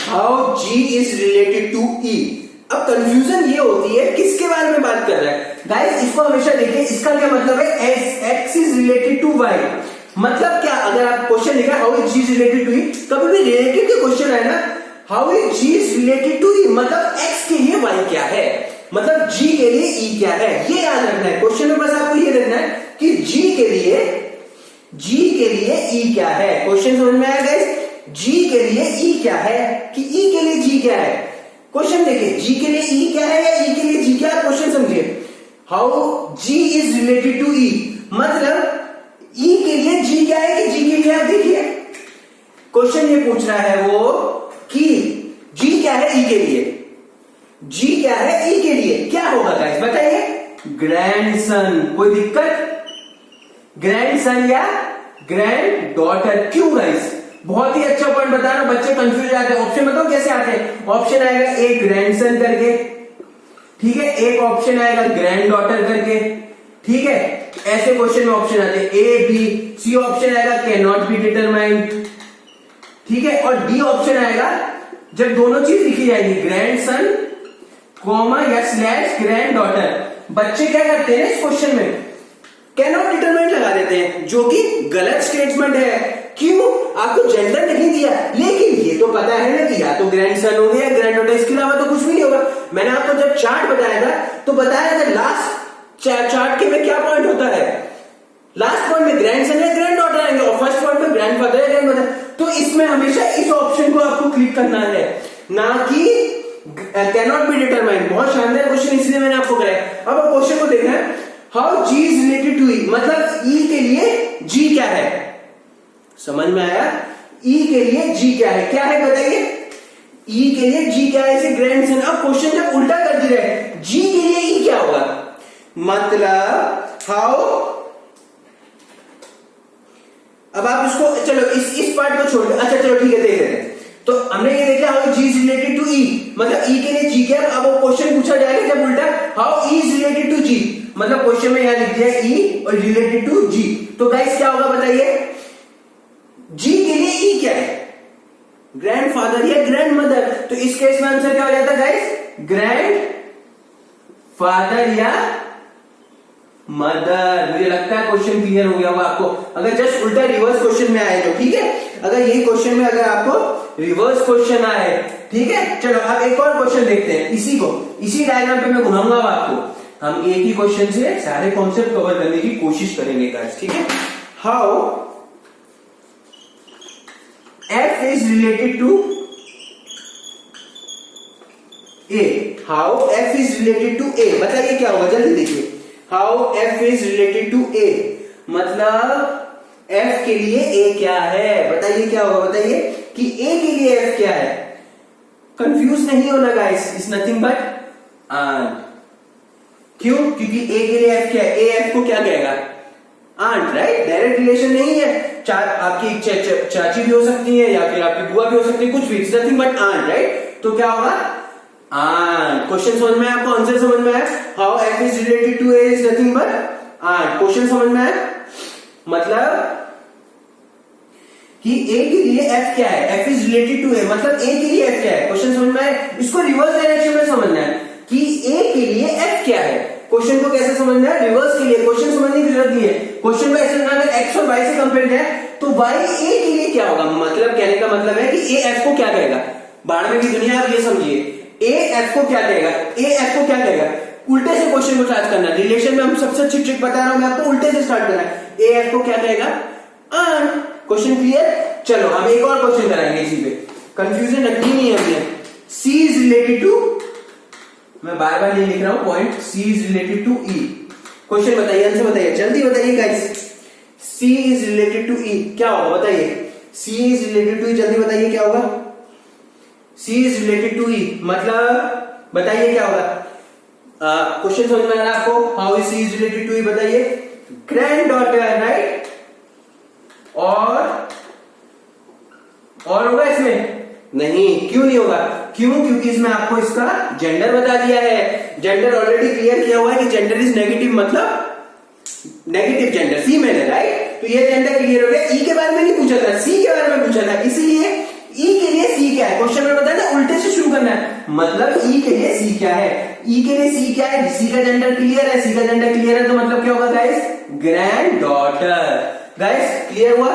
how G is related to E. अब कंफ्यूजन ये होती है किसके बारे में बात कर रहा है। गाइस इसको हमेशा देखिए, इसका क्या मतलब है? X is related to Y. मतलब क्या, अगर आप क्वेश्चन लिखा how is G is related to E, कभी भी रिलेटेड के क्वेश्चन है ना, how is G is related to E, मतलब एक्स के लिए वाई क्या है, मतलब जी के लिए ई क्या है, ये याद रखना है। क्वेश्चन में बस आपको ये रखना है कि जी के लिए ई क्या है। क्वेश्चन समझ में आया गाइस? जी के लिए ई क्या है कि ई के लिए जी क्या है। क्वेश्चन देखिए, जी के लिए ई क्या है या ई के लिए जी क्या है, क्वेश्चन समझिए। How G is related to E, मतलब E के लिए G क्या है कि G के लिए आप देखिए क्वेश्चन ये पूछ रहा है वो कि G क्या है E के लिए, G क्या है E के लिए, क्या होगा गाइस बताइए, ग्रैंडसन। कोई दिक्कत, ग्रैंडसन या ग्रैंड डॉटर। क्यों गाइस, बहुत ही अच्छा पॉइंट बता रहा हूं, बच्चे कंफ्यूज आते हैं। ऑप्शन बताओ कैसे आते हैं, ऑप्शन आएगा एक ग्रैंडसन करके, ठीक है, एक ऑप्शन आएगा ग्रैंड डॉटर करके, ठीक है, ऐसे क्वेश्चन में ऑप्शन आते हैं। ए बी सी ऑप्शन आएगा कैन नॉट बी डिटरमाइंड, ठीक है, और डी ऑप्शन आएगा जब दोनों चीज लिखी जाएगी, ग्रैंडसन कॉमा या स्लैश ग्रैंड डॉटर। बच्चे क्या करते हैं इस क्वेश्चन में कैन नॉट डिटरमाइंड लगा देते हैं, जो कि गलत स्टेटमेंट है। क्यों, आपको जेंडर नहीं दिया, लेकिन ये तो पता है ना कि या तो ग्रैंडसन हो गया ग्रैंड डॉटर, इसके अलावा तो कुछ भी नहीं होगा। मैंने आपको जब चार्ट बताया था तो बताया था लास्ट चार्ट के में क्या पॉइंट होता है, लास्ट पॉइंट में ग्रैंडसन या ग्रैंड डॉटर आएंगे और फर्स्ट पॉइंट में ग्रैंडफादर या ग्रैंडमदर। तो इसमें हमेशा इस ऑप्शन को आपको क्लिक करना है, ना कि कैन नॉट बी डिटरमाइंड। बहुत शानदार क्वेश्चन इसलिए मैंने आपको कराया। अब क्वेश्चन को देखना है, how G is related to E, मतलब E के लिए G क्या है, समझ में आया, E के लिए G क्या है बताइए, E के लिए G क्या है, इसे ग्रैंडसन। अब क्वेश्चन जब उल्टा कर दिया है, G के लिए E क्या होगा, मतलब हाउ, अब आप इसको चलो इस पार्ट को छोड़, अच्छा चलो ठीक है देख लेते हैं। तो हमने ये देखा how G is related to E, मतलब E के लिए G क्या है। अब वो क्वेश्चन पूछा जाएगा जब उल्टा, how E is related to G, मतलब क्वेश्चन में यहां लिख दिया E और रिलेटेड टू G। तो गाइस क्या होगा बताइए, G के लिए E क्या है, ग्रैंडफादर या ग्रैंडमदर। तो इस केस में आंसर क्या हो जाता है गाइस, ग्रैंड फादर या मदर। मुझे लगता है क्वेश्चन क्लियर हो गया होगा आपको, अगर जस्ट उल्टा रिवर्स क्वेश्चन में आए तो, ठीक है, अगर ये क्वेश्चन में अगर आपको रिवर्स क्वेश्चन आए, ठीक है। चलो अब एक और क्वेश्चन देखते हैं, इसी डायग्राम पे मैं घुमाऊंगा आपको, हम एक ही क्वेश्चन से सारे कॉन्सेप्ट कवर करने की कोशिश करेंगे गाइस, ठीक है। How F is related to A, how F is related to A, बताइए क्या होगा, जल्दी देखिए। How F is related to A, मतलब F के लिए A क्या है, बताइए क्या होगा, बताइए कि A के लिए F क्या है। कंफ्यूज नहीं होना guys, is nothing but aunt. क्यों, क्योंकि A के लिए F क्या है, A F को क्या कहेगा, आंट, राइट, डायरेक्ट रिलेशन नहीं है। आपकी चाची भी हो सकती है या फिर आपकी बुआ भी हो सकती है, कुछ भी, it's nothing but aunt, right. तो क्या होगा, आंट। क्वेश्चन समझ में आया आपको, आंसर समझ में आया, how F is related to A is nothing but aunt. Question समझ में आया, मतलब कि A के लिए F क्या है, F is related to A, मतलब A के लिए F क्या है। क्वेश्चन समझ में आया, इसको रिवर्स डायरेक्शन में समझना है कि A के लिए F क्या है। क्वेश्चन को कैसे समझना है, रिवर्स के लिए क्वेश्चन समझने की जरूरत नहीं है। क्वेश्चन को ऐसे अगर x और y से कंपेयर है तो y a के लिए क्या होगा, मतलब कहने का मतलब है कि a f को क्या कहेगा, बाढ़ में की दुनिया, आप ये समझिए, a f को क्या कहेगा, a f को क्या कहेगा। उल्टे से क्वेश्चन को स्टार्ट करना, रिलेशन में हम सबसे अच्छी ट्रिक बता रहा हूं मैं आपको, उल्टे से स्टार्ट करना है। a f को क्या कहेगा, आंट। Question clear. चलो हम एक और क्वेश्चन कराएंगे इसी पे, कंफ्यूजन रखनी नहीं है हमने। c इज रिलेटेड टू, मैं बार बार ये लिख रहा हूं point, C is related to E। Question बताइए, आंसर बताइए, जल्दी बताइए guys. C is related to E क्या होगा बताइए, C is related to E, जल्दी बताइए क्या होगा। C is related to E मतलब बताइए क्या होगा। क्वेश्चन समझ में आ रहा है आपको, how is C is related to E, बताइए ग्रैंड डॉटर, राइट। और होगा इसमें, नहीं, क्यों नहीं होगा, क्यों, क्योंकि इसमें आपको इसका जेंडर बता दिया है। जेंडर ऑलरेडी क्लियर किया हुआ है कि जेंडर इज नेगेटिव, मतलब नेगेटिव जेंडर, फीमेल है, राइट। तो ये जेंडर क्लियर हो गया। ई के बारे में नहीं पूछा था, सी के बारे में पूछा था, इसीलिए ई के लिए सी क्या है, क्वेश्चन में बताया ना उल्टे से शुरू करना है, मतलब ई के लिए सी क्या है, ई के लिए सी क्या है, सी का जेंडर क्लियर है, सी का जेंडर क्लियर है, तो मतलब क्या होगा guys, grand daughter. Guys clear हुआ,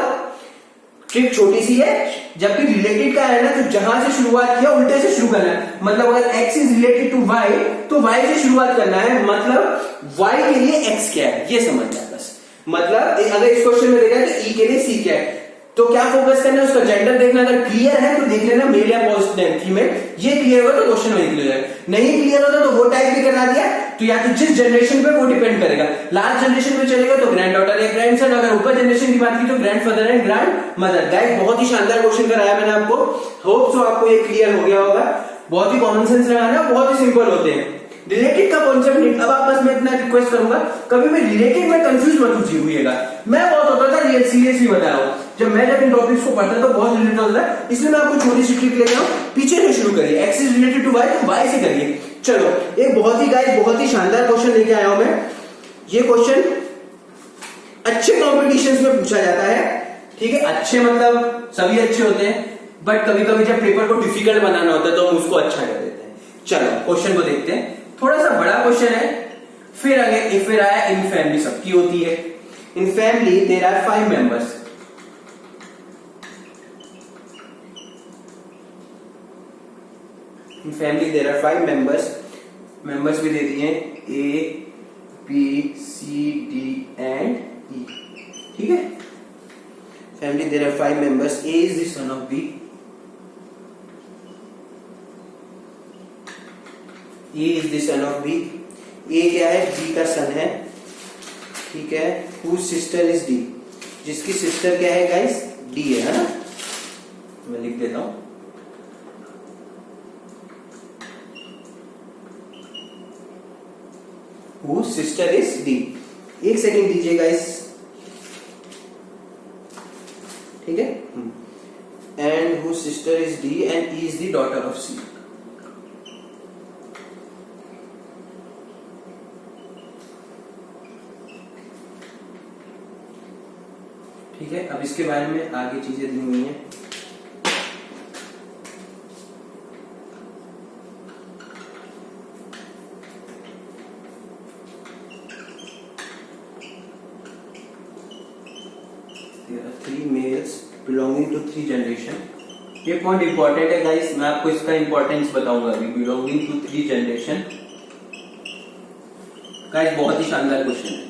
ट्रिक छोटी सी है, जब भी रिलेटेड का है ना तो जहां से शुरुआत किया उल्टे से शुरू करना है। मतलब अगर x is related to y तो y से शुरुआत करना है, मतलब y के लिए x क्या है ये समझना है बस। मतलब अगर इस क्वेश्चन में देखा है तो e के लिए c क्या है, तो क्या फोकस करना है, उसका जेंडर देखना, अगर क्लियर है तो देख लेना मेल या फीमेल, ये क्लियर होगा तो क्वेश्चन वही क्लियर है, नहीं क्लियर होता तो वो टाइप भी करा दिया, तो या तो जिस जनरेशन पे वो डिपेंड करेगा, लास्ट जनरेशन पे चलेगा तो ग्रैंड डॉटर या ग्रैंड सन, अगर ऊपर जनरेशन की बात की तो grand father and grand mother. Guys बहुत ही शानदार क्वेश्चन कराया मैंने आपको, होप सो आपको ये क्लियर हो गया होगा। बहुत ही कॉमन सेंस लगाना है, बहुत ही सिंपल होते हैं। रिलेटेड का कॉन्सेप्ट नहीं, अब आप बस मैं इतना रिक्वेस्ट करूंगा कभी भी रिलेटेड में कंफ्यूज मत हुईएगा। मैं बहुत होता था, ये सीरियसली बता रहा हूं, जब इन टॉपिक्स को पढ़ता तो बहुत रिलेटेड होता है, इसलिए मैं आपको छोटी सी ट्रिक ले रहा हूं, पीछे से शुरू करिए, x is related to y तो वाई से करिए। चलो एक बहुत ही गाइस बहुत ही शानदार क्वेश्चन लेके आया हूं मैं। ये क्वेश्चन अच्छे कॉम्पिटिशंस में पूछा जाता है, ठीक है, अच्छे मतलब सभी अच्छे होते हैं, बट कभी कभी जब पेपर को डिफिकल्ट बनाना होता है तो हम उसको अच्छा कर देते हैं। चलो क्वेश्चन को देखते हैं, थोड़ा सा बड़ा क्वेश्चन है। फिर आगे फिर आया इन फैमिली सबकी होती है। In family there are 5 members. In family there are 5 members, members भी दे दिए A B C D and E, ठीक है। Family there are 5 members, A is the son of B, A is the son of B, A क्या है, बी का सन है, ठीक है। हुज सिस्टर इज डी, जिसकी सिस्टर क्या है गाइस, डी है ना, मैं लिख देता हूं। हुज सिस्टर इज डी, एक सेकेंड दीजिए गाइस, ठीक है। And whose sister is D and E is the daughter of C. ठीक है, अब इसके बारे में आगे चीजें दी हुई हैं। There are 3 males belonging to 3 generation। ये पॉइंट इंपॉर्टेंट है गाइस, मैं आपको इसका इंपॉर्टेंस बताऊंगा अभी। बिलोंगिंग टू 3 जनरेशन गाइस बहुत ही शानदार क्वेश्चन है।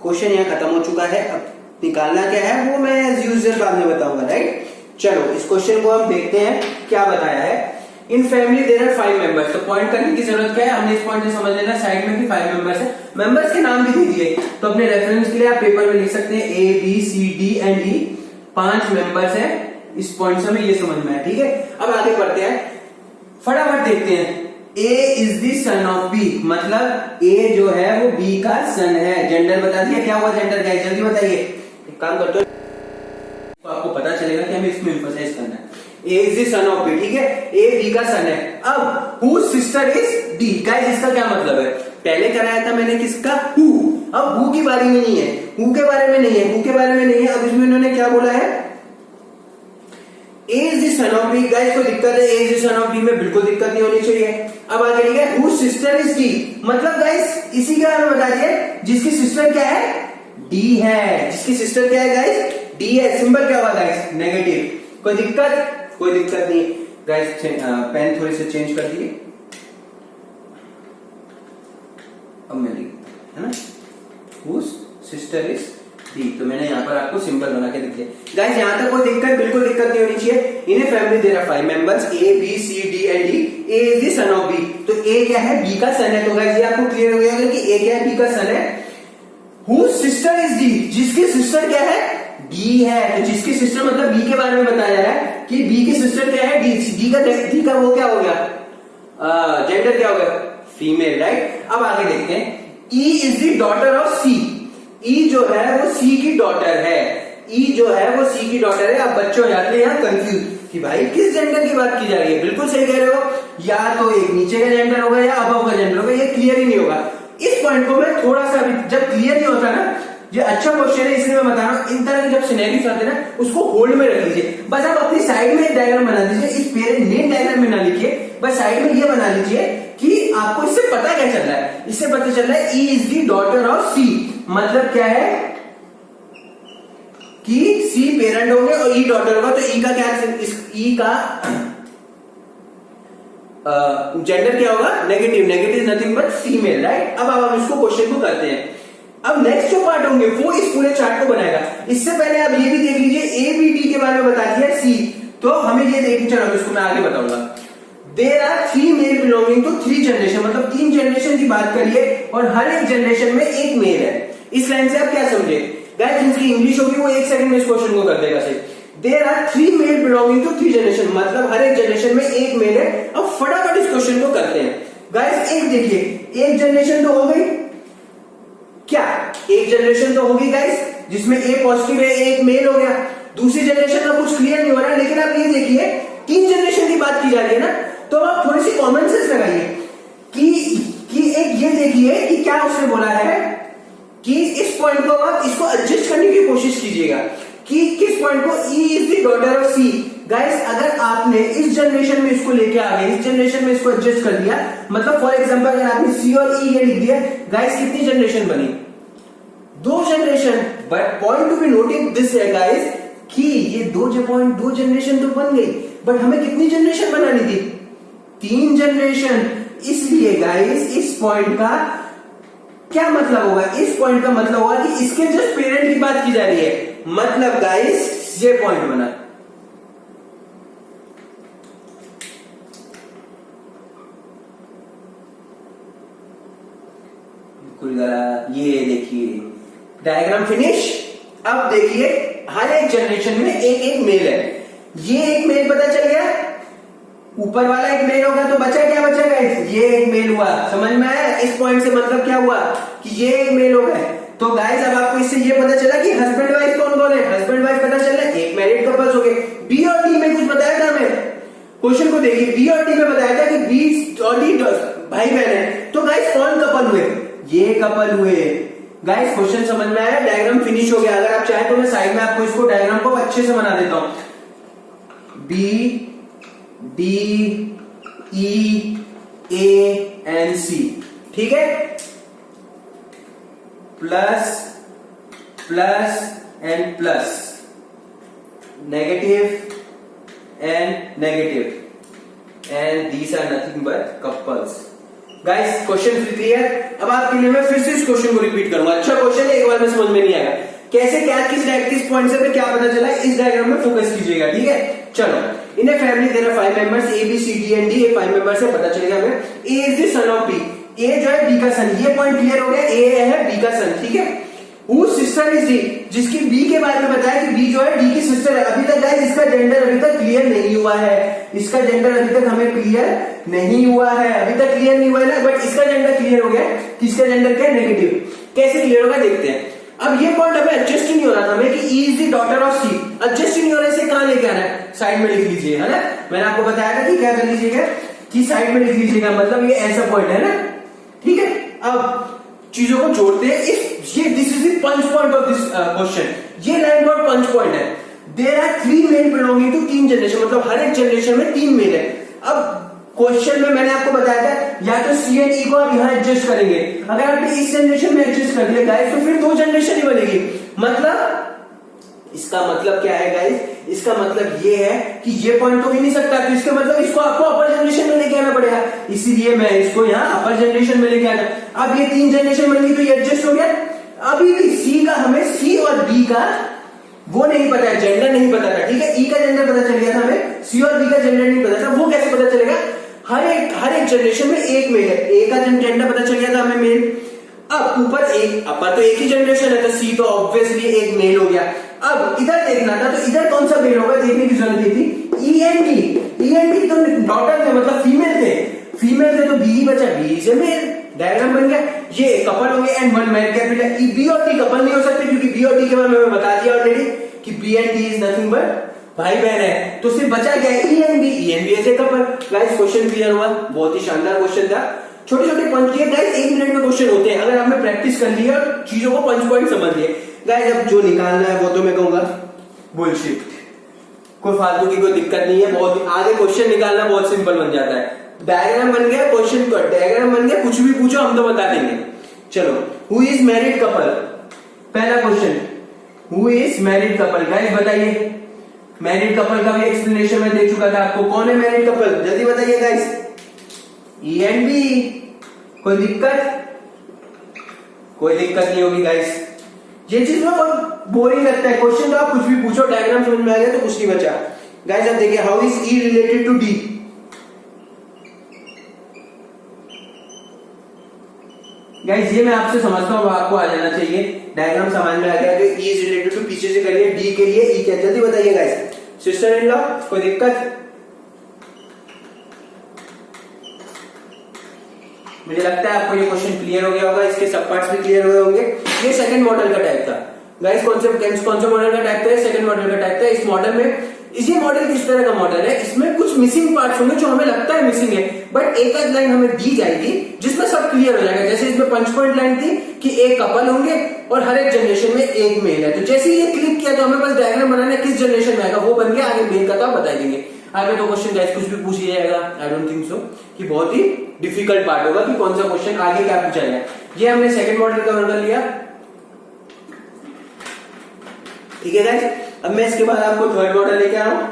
क्वेश्चन यहाँ खत्म हो चुका है, अब निकालना क्या है वो मैं एज यूजुअल बाद में बताऊंगा, राइट। चलो इस क्वेश्चन को हम देखते हैं क्या बताया है। In family there are 5 members, तो पॉइंट करने की जरूरत क्या है, हमने इस पॉइंट से समझ लेना साइड में कि 5 मेंबर्स है। मेंबर्स के नाम भी दे दिए, तो अपने रेफरेंस के लिए आप पेपर में लिख सकते हैं A B C D and E, 5 members है। इस पॉइंट से हमें ये समझ में आया, ठीक है। अब आगे बढ़ते हैं, फटाफट देखते हैं। A is the son of B, मतलब A जो है वो B का सन है। जेंडर बता दिया, क्या हुआ जेंडर क्या है, जल्दी बताइए। एक काम करते हो तो आपको पता चलेगा कि हमें इसमें एम्फसाइज करना है। A is the son of B, ठीक है, A B का सन है। अब whose sister is D, guys इसका क्या मतलब है, पहले कराया था मैंने किसका, who, अब who की बारे में नहीं है, who के बारे में नहीं है, who के बारे में नहीं है। अब इसमें उन्होंने क्या बोला है, A is the son of B, guys कोई दिक्कत है, A is the son of B में बिल्कुल दिक्कत नहीं होनी चाहिए। अब आगे लिखा है whose sister is D, मतलब गाइस इसी के बारे में बता दिए, जिसकी सिस्टर क्या है, D है। जिसकी सिस्टर क्या है गाइस, D है। सिंबल क्या हुआ गाइस, नेगेटिव। कोई दिक्कत, कोई दिक्कत नहीं गाइस। पेन थोड़ी से चेंज कर दिए, अब मैं लिख, है ना, whose sister is D, तो मैंने यहाँ पर आपको सिंबल बना के दिख दिया। गाइस यहाँ तक कोई दिक्कत, बिल्कुल दिक्कत नहीं होनी चाहिए। In a family there are 5 members, A B C D and D, A is the son of B, तो ए क्या है, बी का सन है। तो गाइस ये आपको क्लियर हो गया कि ए क्या है, बी का सन है। हुज सिस्टर इज डी, जिसकी सिस्टर क्या है, डी है। तो जिसकी सिस्टर मतलब बी के बारे में बताया जा रहा है कि बी की सिस्टर क्या है, डी का वो क्या हो गया, जेंडर क्या हो गया, फीमेल, राइट। अब आगे देखते हैं, E is the daughter of C, E जो है वो सी की डॉटर है, ई जो है वो सी की डॉटर है। अब बच्चे हो जाते हैं यहाँ कंफ्यूज कि भाई किस जेंडर की बात की जा रही है। बिल्कुल सही कह रहे हो, या तो एक नीचे का जेंडर होगा या अबव का जेंडर होगा, ये क्लियर ही नहीं होगा। इस पॉइंट को मैं थोड़ा सा जब क्लियर नहीं होता ना, ये अच्छा क्वेश्चन है इसलिए मैं बता रहा हूँ, इन तरह के जब सिनेरियोस आते हैं ना उसको होल्ड में रख लीजिए। बस आप अपनी साइड में एक डायग्राम बना दीजिए, इस पेरेंट मेन डायग्राम में ना लिखिए, बस साइड में ये बना लीजिए कि आपको इससे पता क्या चल रहा है, इससे पता चल रहा है E is the daughter of C, मतलब क्या है कि सी पेरेंट होंगे और ई डॉटर होगा, तो ई का क्या, ई का जेंडर क्या होगा, negative, negative nothing but female, right. अब हम इसको क्वेश्चन को करते हैं। अब नेक्स्ट जो पार्ट होंगे वो इस पूरे चार्ट को बनाएगा। इससे पहले आप ये भी देख लीजिए, ए बी डी के बारे में बता दिया सी, तो हमें ये देखिए, चलो इसको मैं आगे बताऊंगा। There are 3 male belonging to 3 generation, मतलब 3 जनरेशन की बात करिए और हर एक जनरेशन में एक मेल है। इस लाइन से आप क्या समझे गाइस, जिनकी इंग्लिश होगी वो 1 सेकंड में इस क्वेश्चन को कर देगा सही। There are 3 male belonging to 3 generation, मतलब हर एक जनरेशन में एक मेल है। अब फटाफट इस क्वेश्चन को करते हैं गाइस। एक देखिए, एक जनरेशन तो हो गई, क्या एक जनरेशन तो होगी गाइस जिसमें ए पॉजिटिव है, एक मेल हो गया। दूसरी जनरेशन का कुछ क्लियर नहीं हो रहा है, लेकिन आप ये देखिए 3 जनरेशन की बात की जा रही है ना, तो आप थोड़ी सी कॉमन सेंस लगाइए कि एक ये देखिए कि क्या उसने बोला है कि इस पॉइंट को आप इसको एडजस्ट करने की कोशिश कीजिएगा कि किस पॉइंट को, E is the daughter of C. Guys अगर आपने इस जनरेशन में इसको लेके आ गए, इस जनरेशन में इसको एडजस्ट कर दिया, मतलब फॉर एग्जांपल अगर आपने सी और ई ये लिख दिया गाइस, कितनी जनरेशन बनी, 2 generation. But point to be noting this है गाइस कि ये 2 जनरेशन तो बन गई, बट हमें कितनी जनरेशन बनानी थी, 3 जनरेशन। इसलिए गाइस इस पॉइंट का क्या मतलब होगा, इस पॉइंट का मतलब होगा कि इसके जस्ट पेरेंट की बात की जा रही है, मतलब गाइस ये पॉइंट बना। ये देखिए डायग्राम फिनिश। अब देखिए हर एक जनरेशन में एक एक मेल है, ये एक मेल पता चल गया, ऊपर वाला एक मेल होगा तो बचा क्या, बचा गाइस ये एक मेल हुआ, समझ में आया। इस पॉइंट से मतलब क्या हुआ कि ये एक मेल हो गए। तो गाइस अब आपको इससे ये पता चला कि हस्बैंड वाइफ कौन कौन है, हस्बैंड वाइफ पता चल रहा है, एक मैरिड कपल्स हो गए। बी और डी में कुछ बताया था हमें, क्वेश्चन को देखिए, बी और डी में बताया था कि बी और डी भाई बहन है, तो गाइस कौन कपल हुए, ये कपल हुए। गाइस क्वेश्चन समझ में आया, डायग्राम फिनिश हो गया। अगर आप चाहें तो मैं साइड में आपको इसको डायग्राम को अच्छे से बना देता हूं। B D E A N C, ठीक है, plus plus and plus, negative and negative, and these are nothing but couples. Guys question clear. अब आपके लिए मैं फिर से इस क्वेश्चन को रिपीट करूंगा, अच्छा क्वेश्चन है, एक बार में समझ में नहीं आएगा कैसे क्या, किस पॉइंट से क्या पता चला, इस डायग्राम में फोकस कीजिएगा, ठीक है। चलो, in a family there are 5 members, A B C D and D, 5 members है, पता चलेगा हमें। A is the son of B, A जो है बी का सन, ये पॉइंट क्लियर हो गया, ए है बी का सन, ठीक है। हु सिस्टर इज डी, जिसकी बी के बारे में बताया कि बी जो है डी की सिस्टर है। अभी तक गाइस इसका जेंडर अभी तक क्लियर नहीं हुआ है, इसका जेंडर अभी तक हमें क्लियर नहीं हुआ है, अभी तक क्लियर नहीं हुआ है ना, बट इसका जेंडर क्लियर हो गया कि इसका जेंडर क्या है, नेगेटिव। कैसे क्लियर होगा देखते हैं। अब ये पॉइंट हमें एडजस्ट ही नहीं हो रहा था हमें कि E is the daughter of C, adjust ही नहीं हो रहा, इसे कहां लेके आना है, साइड में लिख लीजिए, है ना। मैंने आपको बताया था कि क्या कर लीजिएगा कि साइड में लिख लीजिएगा, मतलब ये ऐसा पॉइंट है ना, ठीक है। अब चीजों को जोड़ते हैं, this is the punch point of this question, ये लाइन बहुत पंच पॉइंट है। There are 3 male belonging to 3 generation, मतलब हर एक जनरेशन में 3 मेल है। अब क्वेश्चन में मैंने आपको बताया था या तो सी एंड ई को आप यहां एडजस्ट करेंगे, अगर आपने इस जनरेशन में एडजस्ट कर दिया गाइस तो फिर 2 जनरेशन ही बनेगी, मतलब इसका मतलब क्या है गाइस, इसका मतलब ये है कि ये पॉइंट तो हो ही नहीं सकता, तो इसका मतलब इसको आपको अपर जनरेशन में लेके आना पड़ेगा, इसीलिए मैं इसको यहाँ अपर जनरेशन में लेके आना। अब ये 3 जनरेशन बन गई तो ये एडजस्ट हो गया। अभी भी सी का हमें, सी और बी का वो नहीं पता है, जेंडर नहीं पता था, ठीक है। ई का जेंडर पता चल गया था हमें, सी और बी का जेंडर नहीं पता था, वो कैसे पता चलेगा, हर एक जनरेशन में एक मेल है, ए का जेंडर पता चल गया था हमें मेल। अब ऊपर एक, अपर तो एक ही जनरेशन है तो सी तो ऑब्वियसली एक मेल हो गया। अब इधर देखना था तो इधर कौन सा मेल होगा देखने की जरूरत थी, ई एंड डी तो डॉटर थे, मतलब फीमेल थे तो बी ही बचा, बी से मेल, डायग्राम बन गया। ये कपल हो गया एंड 1 मैन कैपिटल, बी और डी कपल नहीं हो सकते क्योंकि बी और डी के बारे में बता दिया ऑलरेडी कि B and D is nothing but भाई बहन है, तो सिर्फ बचा गया ई एंड बी ऐसे कपल। गाइस क्वेश्चन क्लियर हुआ, बहुत ही शानदार क्वेश्चन था, छोटे छोटे पंच किए गाइस, 1 मिनट में क्वेश्चन होते हैं अगर आपने प्रैक्टिस कर लिया और चीजों को पंच पॉइंट समझ लिए। गाइस अब जो निकालना है वो तो मैं कहूंगा बुलशिट, कोई फालतू की कोई दिक्कत नहीं है, बहुत आगे क्वेश्चन निकालना बहुत सिंपल बन जाता है। डायग्राम बन गया, क्वेश्चन का डायग्राम बन गया, कुछ भी पूछो हम तो बता देंगे। चलो, हु इज मैरिड कपल, पहला question, who is married couple, guys बताइए। मैरिड कपल का भी एक्सप्लेनेशन मैं दे चुका था आपको, कौन है मैरिड कपल, जल्दी बताइए गाइस। ई एंड बी, कोई दिक्कत? कोई दिक्कत नहीं होगी गाइस। ये चीज में बहुत बोरिंग लगता है, क्वेश्चन तो आप कुछ भी पूछो, डायग्राम समझ में आ गया तो कुछ नहीं बचा। गाइस अब देखिए, how is E related to D, guys ये मैं आपसे समझता हूँ, आपको आ जाना चाहिए, डायग्राम समझ में आ गया। तो ई इज रिलेटेड टू पीछे से करिए, डी के लिए ई क्या, जल्दी बताइए गाइस। सिस्टर इन लॉ, कोई दिक्कत? मुझे लगता है आपको ये क्वेश्चन क्लियर हो गया होगा, इसके सब पार्ट्स भी क्लियर हुए होंगे। ये सेकंड मॉडल का टाइप था गाइस। कौन से मॉडल का टाइप था? सेकंड मॉडल का टाइप था। इस मॉडल में, ये मॉडल किस तरह का मॉडल है, इसमें कुछ मिसिंग पार्ट्स होंगे जो हमें लगता है मिसिंग है, बट एक आध लाइन हमें दी जाएगी जिसमें सब क्लियर हो जाएगा। जैसे इसमें पंच पॉइंट लाइन थी कि एक कपल होंगे और हर एक जनरेशन में एक मेल है, तो जैसे ही ये क्लिक किया तो हमें बस डायग्राम बनाना है किस जनरेशन में आएगा, वो बन गया। आगे मेल का तो आप बता देंगे। आगे तो क्वेश्चन गाइस कुछ भी पूछ लिया जाएगा, आई डोंट थिंक सो कि बहुत ही डिफिकल्ट पार्ट होगा कि कौन सा क्वेश्चन आगे क्या पूछा जाए। ये हमने सेकंड मॉडल कवर कर लिया, ठीक है गाइस। अब मैं इसके बाद आपको थर्ड मॉडल लेके आ रहा हूं।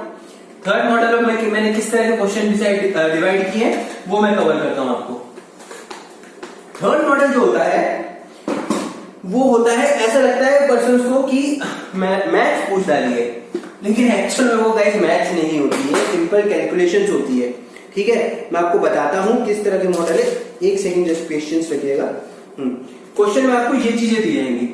थर्ड मॉडल में मैंने किस तरह के क्वेश्चन डिवाइड किए हैं वो मैं कवर करता हूं आपको। थर्ड मॉडल जो होता है वो होता है, ऐसा लगता है पर्सन को कि मैथ्स पूछ डाली है, लेकिन एक्चुअल में वो गाइस मैथ्स नहीं होती है, सिंपल कैलकुलेशंस होती है, ठीक है। मैं आपको बताता हूं किस तरह के मॉडल है, एक सेकंड जस्ट पेशेंस रखिएगा। क्वेश्चन में आपको ये चीजें दी जाएंगी,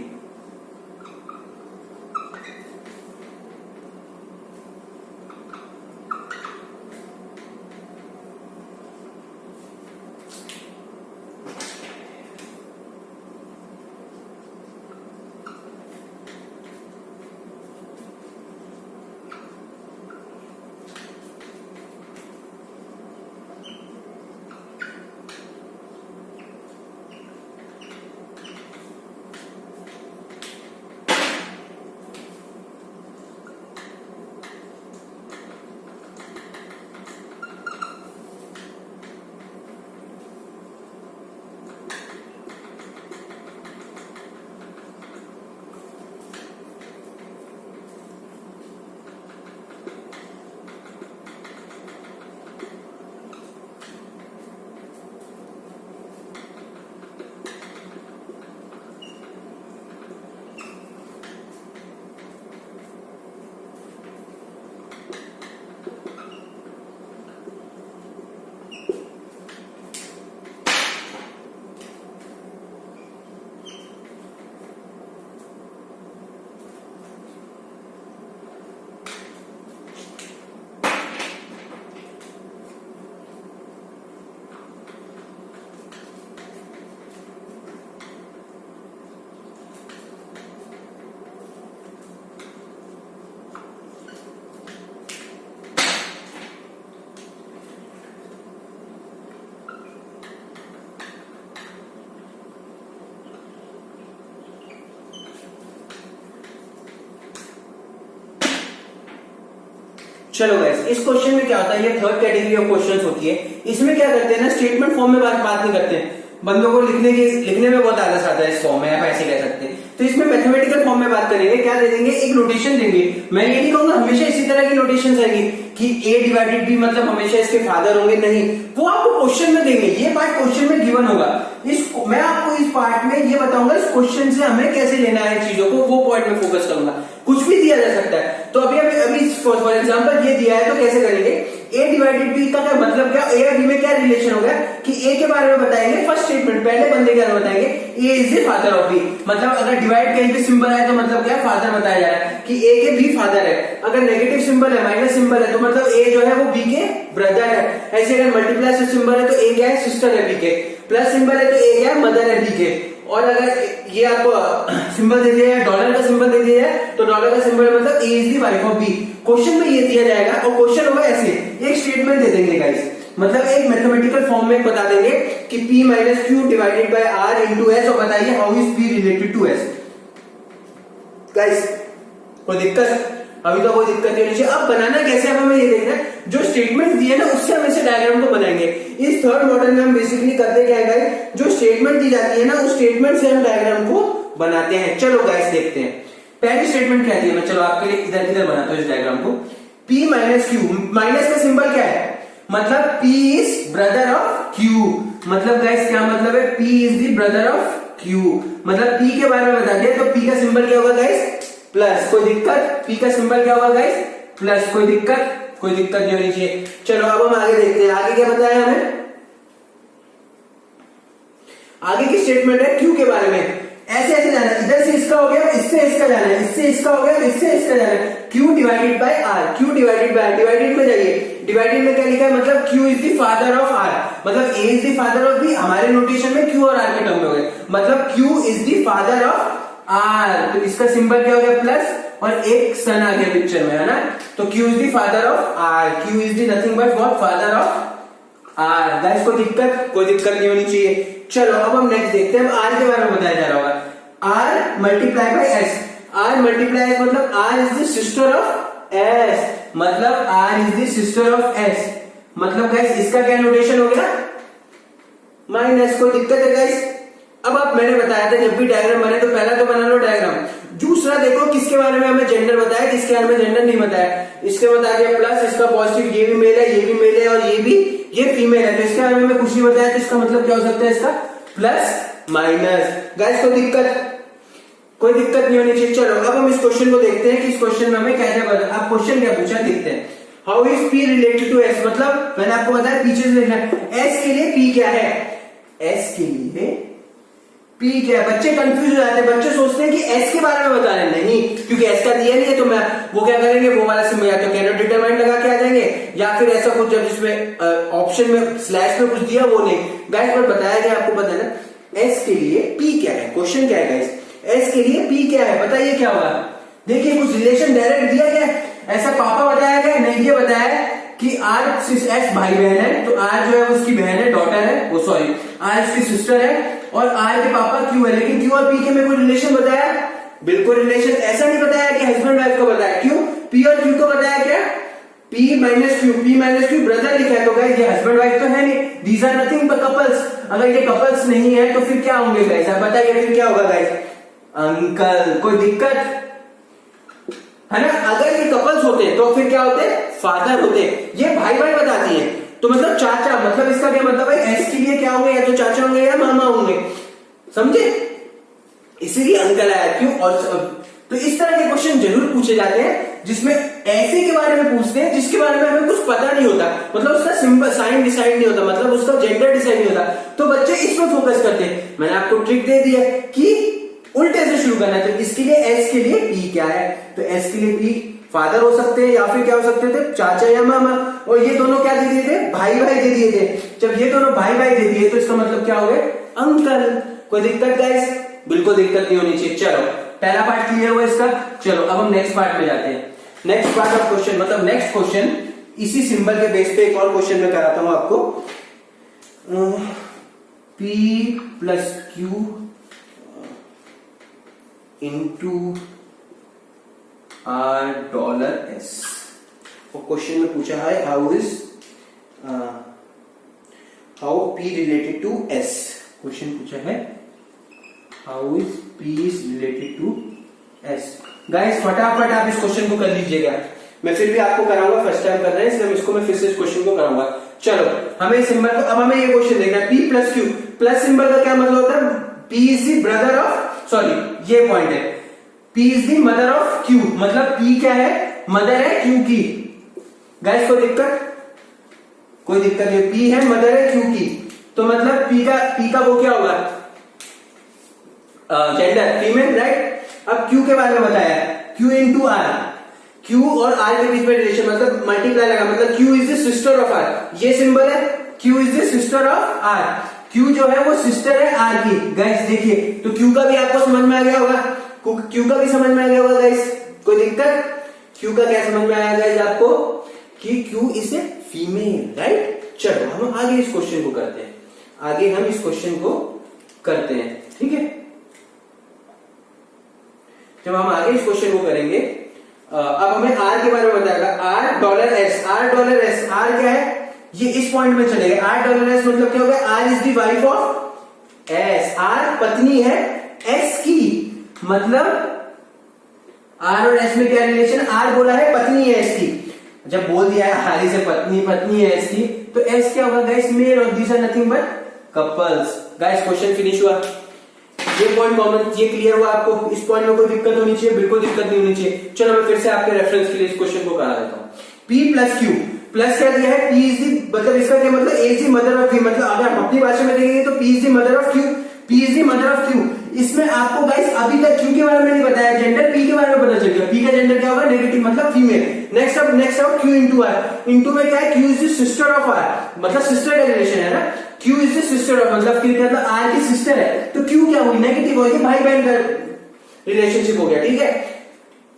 चलो गाइस, इस क्वेश्चन में क्या होता है, ये थर्ड कैटेगरी ऑफ क्वेश्चंस होती है। इसमें क्या करते हैं ना, स्टेटमेंट फॉर्म में बात नहीं करते हैं, बंदों को लिखने में बहुत आलस आता है इस फॉर्म में, आप ऐसे कह सकते हैं। तो इसमें मैथमेटिकल फॉर्म में बात करेंगे, क्या दे देंगे, एक नोटेशन देंगे। मैं ये नहीं कहूंगा हमेशा इसी तरह की नोटेशन आएगी कि a डिवाइडेड b मतलब हमेशा इसके फादर होंगे, नहीं, वो आपको क्वेश्चन में देंगे। ये पार्ट क्वेश्चन में गिवन होगा। मैं आपको इस पार्ट में ये बताऊंगा इस क्वेश्चन से हमें कैसे लेना है चीजों को, वो पॉइंट में फोकस करूंगा। कुछ भी दिया जा सकता है, तो अभी फॉर एग्जांपल ये दिया है तो कैसे करेंगे, a डिवाइडेड b का क्या मतलब, क्या a और b में क्या रिलेशन होगा कि a के बारे में बताएंगे, फर्स्ट स्टेटमेंट पहले बंदे के बारे में बताएंगे, a is the father of b, मतलब अगर डिवाइड कहीं पे सिंबल है तो मतलब क्या, फादर बताया जा रहा है कि a के b फादर है। अगर नेगेटिव सिंबल है, माइनस सिंबल है, तो मतलब a जो है वो b के ब्रदर है। ऐसे अगर मल्टीप्लाई से सिंबल है तो a क्या है, सिस्टर है b के। प्लस सिंबल है तो a क्या है, मदर है b के। और अगर ये आपको सिंबल दे दिया है, डॉलर का सिंबल दे दिया है, तो डॉलर का सिंबल मतलब a is the wife of b। Question में ये दिया जाएगा और क्वेश्चन होगा ऐसे, एक स्टेटमेंट दे देंगे गाइस, मतलब एक मैथमेटिकल फॉर्म में बता देंगे कि p minus Q divided by r into S, और बताइए how is p related to s। Guys कोई दिक्कत? अभी तो कोई दिक्कत नहीं होनी चाहिए। अब बनाना कैसे, अब हमें ये देखना है जो स्टेटमेंट दिए ना उससे हम इसे डायग्राम को बनाएंगे। इस थर्ड मॉडल में हम बेसिकली करते क्या है गाइस, जो स्टेटमेंट दी जाती है ना उस स्टेटमेंट से हम डायग्राम को बनाते हैं। चलो गाइस देखते हैं पहली स्टेटमेंट क्या दी है। मैं चलो आपके लिए इधर इधर बनाता हूँ इस डायग्राम को। P माइनस क्यू, माइनस का सिंबल क्या है, मतलब P is brother of Q। मतलब गाइस क्या मतलब है, P is the brother of Q। मतलब P के बारे में बता दिया तो P का सिंबल क्या होगा गाइस, प्लस। कोई दिक्कत, P का सिंबल क्या होगा गाइस, प्लस। कोई दिक्कत नहीं होनी चाहिए। चलो अब हम आगे देखते हैं, आगे क्या बताया हमें। आगे की स्टेटमेंट है Q के बारे में। ऐसे ऐसे जाना है, इधर से इसका हो गया, इससे इसका जाना है, इससे इसका हो गया, इससे इसका जाना है। Q divided by R, Q divided by, divided में जाइए, डिवाइडेड में क्या लिखा है, मतलब Q is the father of R, मतलब A is the father of B। हमारे नोटेशन में Q और R के टर्म में हो गए, मतलब Q is the father of R। तो इसका सिंबल क्या हो गया, प्लस, और एक सन आ गया पिक्चर में, है ना। तो Q is the father of R, Q is the nothing but what, father of R। Guys कोई दिक्कत नहीं होनी चाहिए। चलो अब हम नेक्स्ट देखते हैं। अब R के बारे में बताया जा रहा होगा, R multiply by S। R multiply मतलब R is the sister of S, मतलब R is the sister of S। मतलब गाइस इसका क्या नोटेशन हो गया, माइनस। कोई दिक्कत है गाइस। अब आप, मैंने बताया था जब भी डायग्राम बने तो पहला तो बना लो डायग्राम, दूसरा देखो किसके बारे में हमें जेंडर बताया, किसके बारे में जेंडर नहीं बताया। इसके बता दिया प्लस, इसका पॉजिटिव, ये भी मेल है, ये भी मेल है, और ये फीमेल है, तो इसके बारे में हमें कुछ नहीं बताया, तो इसका मतलब क्या हो सकता है, इसका प्लस माइनस। गाइस कोई दिक्कत नहीं होनी चाहिए। चलो अब हम इस क्वेश्चन को देखते हैं कि इस क्वेश्चन में हमें क्या क्या बता, आप क्वेश्चन क्या पूछा देखते हैं। How is P related to S, मतलब मैंने आपको बताया पीछे से देखना है, S के लिए P क्या है, S के लिए P क्या है। बच्चे कंफ्यूज हो जाते हैं, बच्चे सोचते हैं कि S के बारे में बता रहे हैं, नहीं, क्योंकि S का दिया नहीं है तो मैं वो क्या करेंगे, वो वाला सिंबल या तो कैन नॉट डिटरमाइन लगा के आ जाएंगे, या फिर ऐसा कुछ जब जिसमें ऑप्शन में स्लैश में कुछ दिया वो नहीं। गाइस पर बताया गया, आपको पता है ना S के लिए P क्या है। क्वेश्चन क्या है गाइस, S के लिए P क्या है, बताइए क्या होगा। देखिए कुछ रिलेशन डायरेक्ट दिया गया, ऐसा पापा बताया गया नहीं, ये बताया कि R S भाई बहन है, तो R जो है उसकी बहन है, डॉटर है, वो सॉरी R उसकी सिस्टर है, और R के पापा Q है। लेकिन Q और P के में कोई रिलेशन बताया, बिल्कुल रिलेशन ऐसा नहीं बताया कि हस्बैंड वाइफ को बताया। क्यों, P और Q को बताया क्या, P माइनस Q ब्रदर लिखा है, तो गाइस ये हस्बैंड वाइफ तो है नहीं, these are nothing but couples. अगर ये कपल्स नहीं है तो फिर क्या होंगे गाइस, आप बताइए फिर क्या होगा गाइस, अंकल। कोई दिक्कत है ना। अगर ये कपल्स होते तो फिर क्या होते, फादर होते। ये भाई बताती है, तो मतलब चाचा, मतलब इसका क्या मतलब है, S के लिए क्या होंगे, या तो चाचा होंगे या मामा होंगे, समझे, इसीलिए अंकल आया। क्यों, और तो इस तरह के क्वेश्चन जरूर पूछे जाते हैं जिसमें ऐसे के बारे में पूछते हैं जिसके बारे में हमें कुछ पता नहीं होता, मतलब उसका सिंबल साइन डिसाइड नहीं होता, मतलब उसका जेंडर डिसाइड नहीं होता, तो बच्चे इसमें फोकस करते हैं। मैंने आपको ट्रिक दे दी है कि उल्टे से शुरू करना है। तो इसके लिए S के लिए P क्या है, तो S के लिए P फादर हो सकते हैं, या फिर क्या हो सकते थे, चाचा या मामा। और ये दोनों क्या दे दिए थे, भाई दे दिए थे। जब ये दोनों भाई दे दिए तो इसका मतलब क्या हो गया, अंकल। कोई दिक्कत गाइस, बिल्कुल दिक्कत नहीं होनी चाहिए। चलो पहला पार्ट क्लियर हुआ इसका। चलो अब हम नेक्स्ट पार्ट में जाते हैं। नेक्स्ट पार्ट ऑफ क्वेश्चन, मतलब नेक्स्ट क्वेश्चन इसी सिंबल के बेस पे एक और क्वेश्चन में कराता हूं आपको। P plus Q into $S। और क्वेश्चन में पूछा है how P related to S। Question पूछा है how is P is related to S। Guys फटाफट आप इस क्वेश्चन को कर लीजिएगा, मैं फिर भी आपको कराऊंगा, फर्स्ट टाइम कर रहे हैं इसलिए इसको मैं फिर से इस क्वेश्चन को कराऊंगा। चलो हमें सिंबल को, अब हमें ये क्वेश्चन देखना है, P plus Q। Plus symbol का क्या मतलब होता है, P is the brother of, sorry ये पॉइंट है, P is the mother of Q, मतलब P क्या है, मदर है Q की। गाइस कोई दिक्कत नहीं, P है मदर है Q की, तो मतलब P का वो क्या होगा, जेंडर फीमेल, राइट। अब Q के बारे में बताया, Q इंटू R, Q और R के बीच में रिलेशन, मतलब मल्टीप्लाई लगा, मतलब Q is the sister of R। ये सिंबल है, Q is the sister of R। Q जो है वो सिस्टर है R की। गाइस देखिए, तो Q का भी आपको समझ में आ गया होगा, Q का भी समझ में आ गया होगा गाइस। कोई दिक्कत, Q का क्या समझ में आया गाइस आपको, कि Q is a female, right. चलो हम आगे इस क्वेश्चन को करते हैं, आगे हम इस क्वेश्चन को करते हैं, ठीक है। जब हम आगे इस क्वेश्चन को करेंगे, अब हमें आर के बारे में बताएगा, R dollar S, R dollar S, R क्या है ये इस पॉइंट में चलेगा, आर डॉलर एस मतलब क्या हो गया, R is the wife of S, R पत्नी है एस की, मतलब आर और एस में क्या रिलेशन, आर बोला है पत्नी है एस की, जब बोल दिया है हारी से पत्नी, पत्नी है एस की, तो एस क्या होगा गाइस, मेल, और these are nothing but couples. Guys question finish हुआ, ये पॉइंट कॉमन, ये क्लियर हुआ आपको, इस पॉइंट में कोई दिक्कत होनी चाहिए, बिल्कुल दिक्कत नहीं होनी चाहिए। चलो मैं फिर से आपके रेफरेंस के लिए इस क्वेश्चन को करा देता हूँ। P प्लस क्यू, प्लस क्या दिया है, P इज दी, मतलब इसका क्या मतलब, A is the mother of Q, मतलब अगर हम अपनी भाषा में देखेंगे तो P is the mother of Q, P is the mother of Q। इसमें आपको गाइस अभी तक Q के बारे में नहीं बताया, जेंडर P के बारे में पता चल गया, P का जेंडर क्या होगा, नेगेटिव मतलब फीमेल। नेक्स्ट अब Q इंटू R, इंटू में क्या है, Q is the sister of R, मतलब सिस्टर का रिलेशन है ना, Q is the sister of, मतलब Q क्या मतलब R की सिस्टर है, तो Q क्या होगी, नेगेटिव होगी, भाई बहन का रिलेशनशिप हो गया, ठीक है।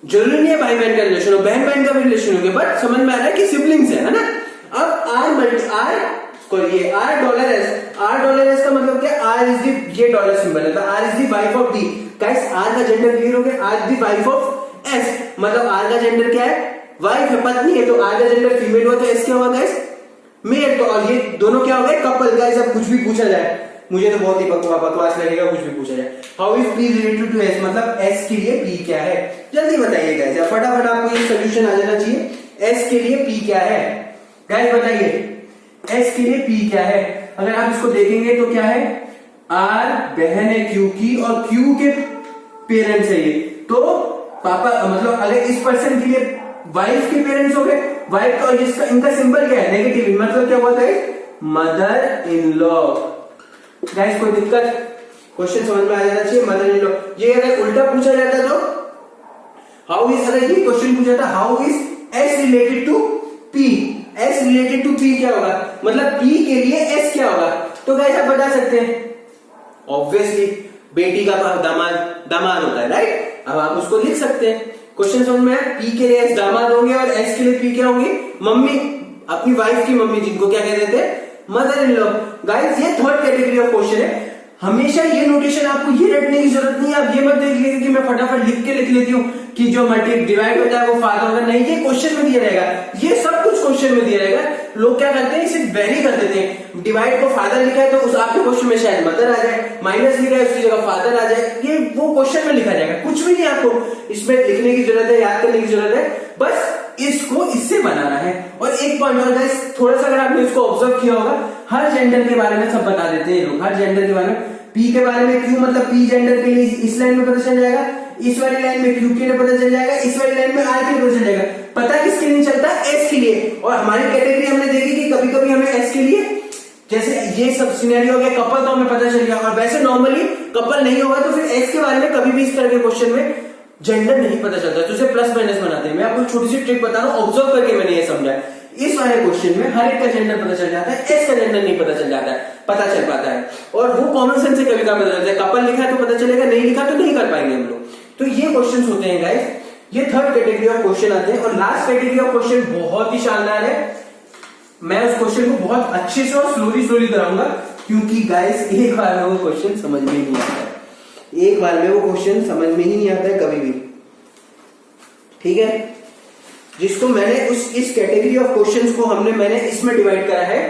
जरूरी नहीं है भाई बहन का रिलेशन हो, बहन बहन का भी रिलेशन हो गया, बट समझ में आ रहा है कि सिबलिंग्स है ना। अब आर मल्टी आर को ये R dollar S, R dollar S का मतलब क्या, आर इज दी, ये डॉलर सिंबल है, तो R is the wife of D. Guys R का जेंडर क्लियर हो गया, R is the wife of S, मतलब आर का जेंडर क्या है, वाइफ है, पत्नी है, तो आर का जेंडर फीमेल हुआ, तो एस क्या हुआ गाइस, मेल। तो और ये दोनों क्या हो गए, कपल। गाइस अब कुछ भी पूछा जाए, मुझे तो बहुत ही बकवास लगेगा, कुछ भी पूछा जाए, how is P related to S, मतलब S के लिए P क्या है, जल्दी बताइए गाइस, फटाफट आपको ये सोल्यूशन आ जाना चाहिए। S के लिए P क्या है गाइस, बताइए S के लिए P क्या है। अगर आप इसको देखेंगे तो क्या है, R बहन है Q की, और Q के पेरेंट्स है ये, तो पापा, मतलब अगर इस पर्सन के लिए वाइफ के पेरेंट्स हो गए, वाइफ का, और इसका इनका सिंबल क्या है, नेगेटिव, मतलब क्या हुआ guys, mother in law. Guys कोई दिक्कत, क्वेश्चन समझ में आ जाना चाहिए, मदर इन लॉ। ये अगर उल्टा पूछा जाता तो हाउ इज, अगर ये क्वेश्चन पूछा था how is S related to P, S related to P क्या होगा, मतलब पी के लिए एस क्या होगा, तो गाइस आप बता सकते हैं, ऑब्वियसली बेटी का दामाद होता है, राइट। अब आप उसको लिख सकते हैं, क्वेश्चन समझ में आया, पी के लिए एस दामाद होंगे, और एस के लिए पी क्या होंगे, मम्मी, अपनी वाइफ की मम्मी, जिनको क्या कह देते हैं, मदर इन लॉ। गाइस ये थर्ड कैटेगरी ऑफ क्वेश्चन है, हमेशा ये नोटेशन, आपको ये रटने की जरूरत नहीं है, आप ये मत देख लीजिए कि मैं फटाफट लिख के लिख लेती हूँ कि जो मल्टी डिवाइड होता है वो फादर होगा, नहीं, ये क्वेश्चन में दिया रहेगा, ये सब कुछ क्वेश्चन में दिया रहेगा। लोग क्या करते हैं, इसे वेरी कर देते हैं, डिवाइड को फादर लिखा है तो उस आपके क्वेश्चन में शायद मदर आ जाए, माइनस लिखा है उसकी जगह फादर आ जाए, ये वो क्वेश्चन में लिखा जाएगा, कुछ भी नहीं आपको इसमें लिखने की जरूरत है, याद करने की जरूरत है, बस इसको इससे बनाना है। और एक पॉइंट और गाइस, थोड़ा सा अगर आपने इसको ऑब्जर्व किया होगा, हर जेंडर के बारे में सब बता देते हैं लोग, हर जेंडर के बारे में, पी के बारे में क्यू, मतलब पी जेंडर के लिए इस लाइन में पता चल जाएगा, इस वाली लाइन में क्यू के लिए पता चल जाएगा, इस वाली लाइन में आर के लिए पता चल जाएगा। पता किसके लिए चलता है, एस के लिए। और हमारी कैटेगरी हमने देखी कि कभी कभी हमें एस के लिए, जैसे ये सब सिनेरियो हो गया, कपल तो हमें पता चल गया, और वैसे नॉर्मली कपल नहीं होगा तो फिर एस के बारे में कभी भी इस तरह के क्वेश्चन में जेंडर नहीं पता चलता, तो उसे प्लस माइनस बनाते हैं। मैं आपको छोटी सी ट्रिक बता रहा हूँ, ऑब्जर्व करके मैंने ये समझा। इस वाले क्वेश्चन में हर एक का जेंडर पता चल जाता है, एस का जेंडर नहीं पता चल जाता है, पता चल पाता है, और वो कॉमन सेंस से कभी कभी पता चलता है, कपल लिखा है तो पता चलेगा, नहीं लिखा तो नहीं कर पाएंगे हम लोग। तो ये क्वेश्चंस होते हैं गाइस, ये थर्ड कैटेगरी ऑफ क्वेश्चन आते हैं। और लास्ट कैटेगरी ऑफ क्वेश्चन बहुत ही शानदार है, मैं उस क्वेश्चन को बहुत अच्छे से और स्लोली कराऊंगा, क्योंकि गाइस एक बार में वो क्वेश्चन समझ में ही नहीं आता है, एक बार में वो क्वेश्चन समझ में ही नहीं आता है कभी भी, ठीक है। जिसको मैंने इस कैटेगरी ऑफ क्वेश्चंस को मैंने इसमें डिवाइड करा है,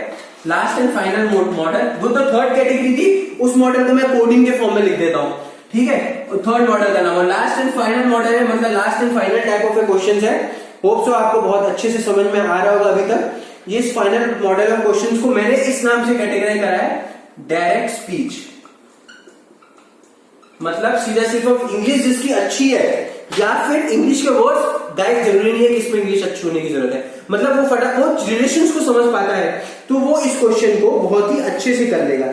लास्ट एंड फाइनल मॉडल। वो तो थर्ड कैटेगरी थी, उस मॉडल को मैं कोडिंग के फॉर्म में लिख देता हूं, ठीक है। थर्ड मॉडल का नाम है लास्ट एंड फाइनल मॉडल है, मतलब last and final type of question है। होप सो आपको बहुत अच्छे से समझ में आ रहा होगा अभी तक। ये इस फाइनल मॉडल ऑफ क्वेश्चंस को मैंने इस नाम से कैटेगराइज करा है, डायरेक्ट स्पीच, मतलब सीधा सिर्फ इंग्लिश जिसकी अच्छी है, या फिर इंग्लिश के वर्ड्स, गाइस जरूरी नहीं है कि इसमें इंग्लिश अच्छी होने की जरूरत है, मतलब वो फटाफट रिलेशंस को समझ पाता है, तो वो इस क्वेश्चन को बहुत ही अच्छे से कर लेगा।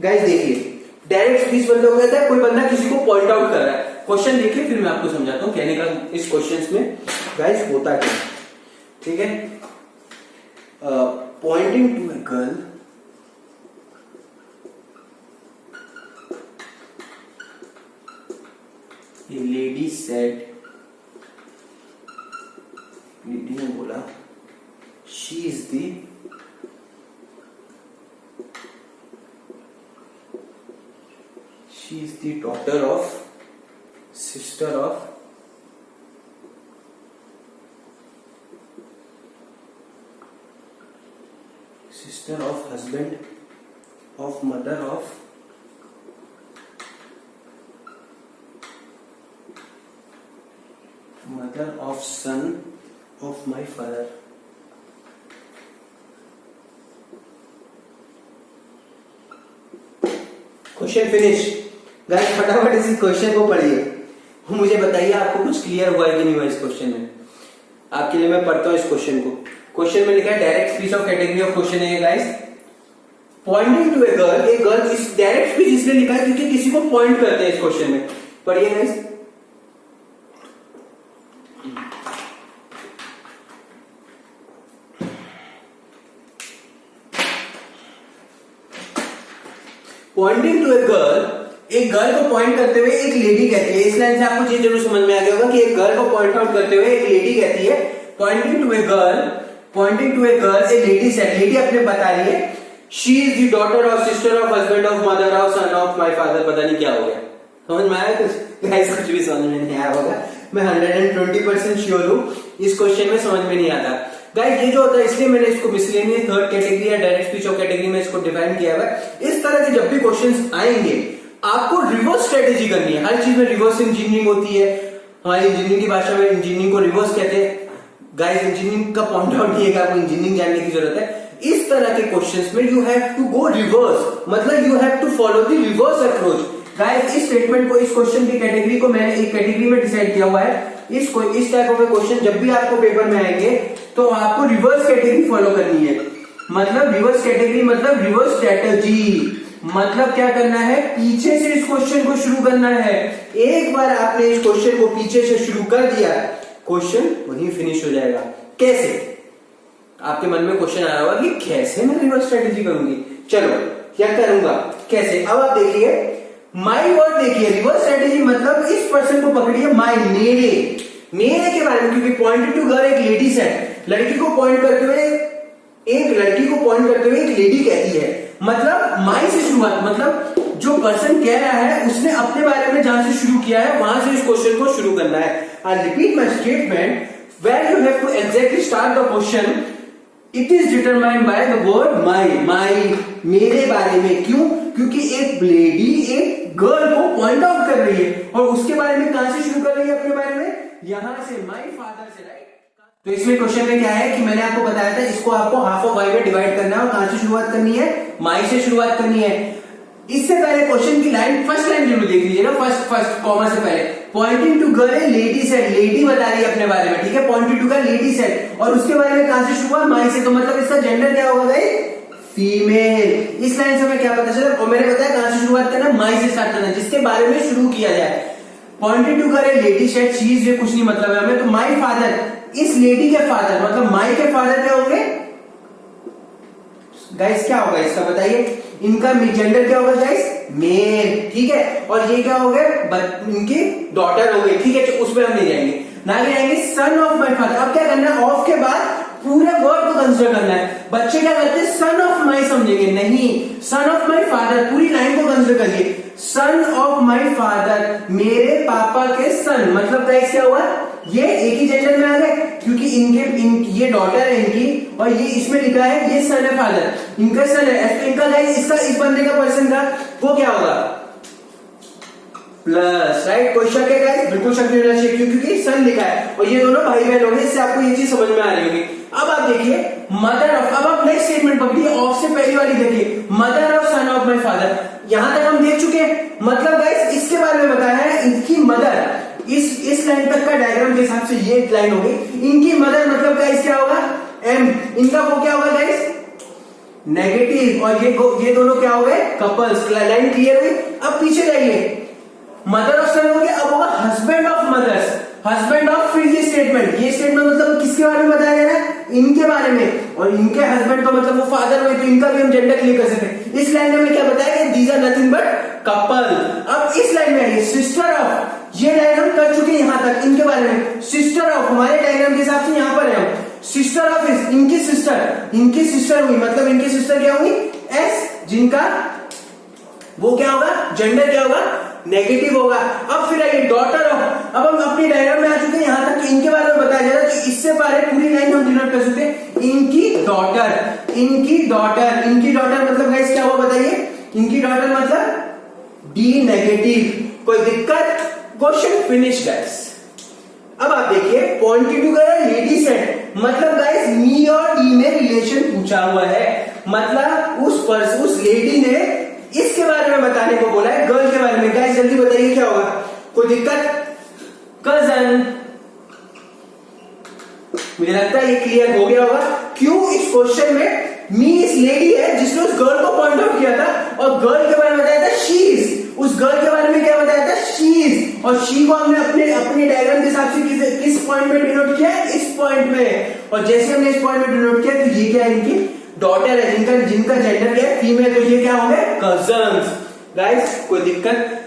गाइस देखिए, डायरेक्ट स्पीच मतलब कहता है कोई बंदा किसी को पॉइंट आउट कर रहा है। क्वेश्चन देखिए, फिर मैं आपको समझाता हूं कहने का इस क्वेश्चन में गाइस होता क्या, ठीक है। Pointing to a girl, a lady said, lady ने बोला, she is the daughter of sister of sister of husband of mother of son of my father. Question finish. Guys फटाफट इस क्वेश्चन को पढ़िए, मुझे बताइए आपको कुछ क्लियर हुआ है कि नहीं हुआ इस क्वेश्चन में। आपके लिए मैं पढ़ता हूं इस क्वेश्चन को। क्वेश्चन में लिखा है direct speech of category of question है guys. Pointing to a girl इस डायरेक्ट स्पीच इसलिए लिखा है क्योंकि किसी को पॉइंट करते हैं इस क्वेश्चन में। पढ़िए guys. Pointing to a girl, एक गर्ल को पॉइंट करते हुए एक लेडी कहती है। इस लाइन से आपको चीज जरूर समझ में आ गया होगा कि एक गर्ल को पॉइंट आउट करते हुए एक लेडी कहती है pointing to a girl a lady said, lady अपने बता रही है she is the daughter of sister of husband of mother of son of my father. पता नहीं क्या हो गया, समझ में आया कुछ? गाइस कुछ भी समझ में नहीं आया होगा, मैं 120% श्योर हूं इस क्वेश्चन में समझ में नहीं आता। गाइस ये जो होता है इसलिए मैंने इसको मिसलेनियस थर्ड कैटेगरी या डायरेक्ट स्पीच ऑफ कैटेगरी में इसको डिफाइन किया हुआ है। इस तरह के जब भी क्वेश्चंस आएंगे आपको रिवर्स स्ट्रेटेजी करनी है। हर चीज में रिवर्स इंजीनियरिंग होती है, हमारी इंजीनियरिंग की भाषा में इंजीनियरिंग को रिवर्स कहते हैं। गाइस इंजीनियरिंग का पॉइंट आउट नहीं है कि आपको इंजीनियरिंग जानने की जरूरत है। इस तरह के क्वेश्चंस में you have to go reverse, मतलब you have to follow the reverse approach. Guys इस स्टेटमेंट को, इस क्वेश्चन की कैटेगरी को मैंने एक कैटेगरी में डिसाइड किया हुआ है। इस टाइप ऑफ क्वेश्चन जब भी आपको पेपर में आएंगे तो आपको रिवर्स कैटेगरी फॉलो करनी है। मतलब रिवर्स कैटेगरी मतलब रिवर्स स्ट्रेटजी, मतलब क्या करना है, पीछे से इस क्वेश्चन को शुरू करना है। एक बार आपने इस क्वेश्चन को पीछे से शुरू कर दिया, क्वेश्चन वहीं फिनिश हो जाएगा। कैसे? आपके मन में क्वेश्चन आया होगा कि कैसे मैं रिवर्स स्ट्रेटेजी करूंगी। चलो क्या करूंगा, कैसे? अब आप देखिए माई वर्ड, देखिए रिवर्स स्ट्रेटेजी मतलब इस पर्सन को पकड़िए, माई, मेरे के बारे में, क्योंकि पॉइंट टू गर्ल एक लेडी है, लड़की को पॉइंट करते हुए एक लेडी कहती है, मतलब माई से शुरुआत, मतलब जो पर्सन कह रहा है उसने अपने बारे में जहां से शुरू किया है वहां से इस क्वेश्चन को शुरू करना है। I repeat my statement, where you have to exactly start the question, it is determined by the word my, मेरे बारे में। क्यों? क्योंकि एक लेडी एक गर्ल को पॉइंट आउट कर रही है और उसके बारे में कहां से शुरू कर रही है, अपने बारे में, यहां से, माई फादर से, राइट। तो इसमें क्वेश्चन में क्या है कि मैंने आपको बताया था इसको आपको हाफ ऑफ वाई में डिवाइड करना है और कहां से शुरुआत करनी है, माई से शुरुआत करनी है। इससे पहले क्वेश्चन की लाइन, फर्स्ट लाइन जरूर देख लीजिए ना, फर्स्ट कॉमा से पहले pointing to girl lady said, lady बता रही है अपने बारे में, ठीक है, pointing to girl lady said, और उसके बारे में कहां से शुरुआत, माई से। तो मतलब इसका जेंडर क्या होगा भाई, फीमेल। इस लाइन से हमें क्या पता चला, और मैंने बताया कहां से शुरुआत करना, माई से स्टार्ट करना, जिसके बारे में शुरू किया जाए। Pointing to girl lady said she is, ये कुछ नहीं मतलब है हमें, तो माई फादर, इस लेडी के फादर, मतलब माई के फादर क्या होंगे गाइस, क्या होगा इसका बताइए, इनका जेंडर क्या होगा गाइस, मेल, ठीक है। और ये क्या हो गए, इनकी डॉटर हो गई, ठीक है, तो उसमें हम नहीं जाएंगे, ना जाएंगे सन ऑफ माई फादर। अब क्या करना है, ऑफ के बाद पूरे वर्ड को कंसिडर करना है। बच्चे क्या करते हैं, सन ऑफ माई समझेंगे, नहीं, सन ऑफ माई फादर, पूरी लाइन को कंसिडर करिए, सन ऑफ माई फादर, मेरे पापा के सन, मतलब गाइस क्या हुआ, ये एक ही जेंडर में आ गए क्योंकि ये डॉटर है इनकी, और ये इसमें लिखा है ये सन है फादर, इनका सन है, इनका गाइस, इसका इस बंदे का पर्सन का वो क्या होगा, प्लस, राइट। कोई शक है गाइस, बिल्कुल शक नहीं होना चाहिए क्योंकि सन लिखा है और ये दोनों भाई बहन होंगे, इससे आपको ये चीज समझ में आ रही होगी। अब आप देखिए मदर ऑफ, अब आप नेक्स्ट स्टेटमेंट पकड़िए, ऑफ से पहली वाली देखिए, mother of son of my father, यहां तक हम देख चुके हैं, मतलब गाइस इसके बारे में बताया है, इनकी मदर, इस लाइन तक का डायग्राम के हिसाब से ये लाइन होगी, इनकी मदर मतलब गाइस क्या होगा, एम, इनका वो क्या होगा गाइस, नेगेटिव, और ये दोनों क्या हो गए, कपल्स। लाइन क्लियर हुई। अब पीछे जाइए, मदर ऑफ सन हो गया, अब होगा husband of mothers, husband of, फिर ये स्टेटमेंट मतलब किसके बारे में बताया गया है, इनके बारे में, और इनके हस्बैंड तो मतलब वो फादर हुए, तो इनका भी हम जेंडर क्लियर कर सकते हैं। इस लाइन में क्या बताया गया, these are nothing but couple. अब इस लाइन में आइए, सिस्टर ऑफ, ये लाइन हम कर चुके हैं यहां तक, इनके बारे में, सिस्टर ऑफ हमारे डायग्राम के हिसाब से यहां पर है, सिस्टर ऑफ इनकी सिस्टर हुई, मतलब इनकी सिस्टर क्या हुई, एस, जिनका वो क्या होगा, जेंडर क्या होगा, नेगेटिव होगा। अब फिर आइए डॉटर ऑफ, अब हम अपनी डायग्राम में आ चुके हैं, यहां तक इनके बारे में बताया जा रहा है, तो इससे पहले पूरी लाइन हम डिनोट कर सकते हैं इनकी डॉटर, इनकी डॉटर, इनकी डॉटर मतलब गाइस क्या हुआ बताइए, इनकी डॉटर मतलब डी नेगेटिव। कोई दिक्कत? Question finish guys. अब आप देखिए पॉइंटेड टुगेदर लेडी सेट, मतलब गाइस मी और डी में रिलेशन पूछा हुआ है, मतलब उस लेडी ने इसके बारे में बताने को बोला है, गर्ल के बारे में। गाइस जल्दी बताइए क्या होगा, कोई दिक्कत? कजन। मुझे लगता है ये क्लियर हो गया होगा क्यों इस क्वेश्चन में मी इस लेडी है जिसने उस गर्ल को पॉइंट आउट किया था, और गर्ल के बारे में बताया था शी इज, उस गर्ल के बारे में क्या बताया था, शी इज, और शी को हमने अपने डायग्राम के हिसाब से किस पॉइंट में डिनोट किया है, इस पॉइंट में। और जैसे हमने इस पॉइंट में डिनोट किया तो ये क्या है, इनकी डॉटर है, जिनका जेंडर क्या है, फीमेल, तो ये क्या होंगे, कजन्स। गाइस कोई दिक्कत?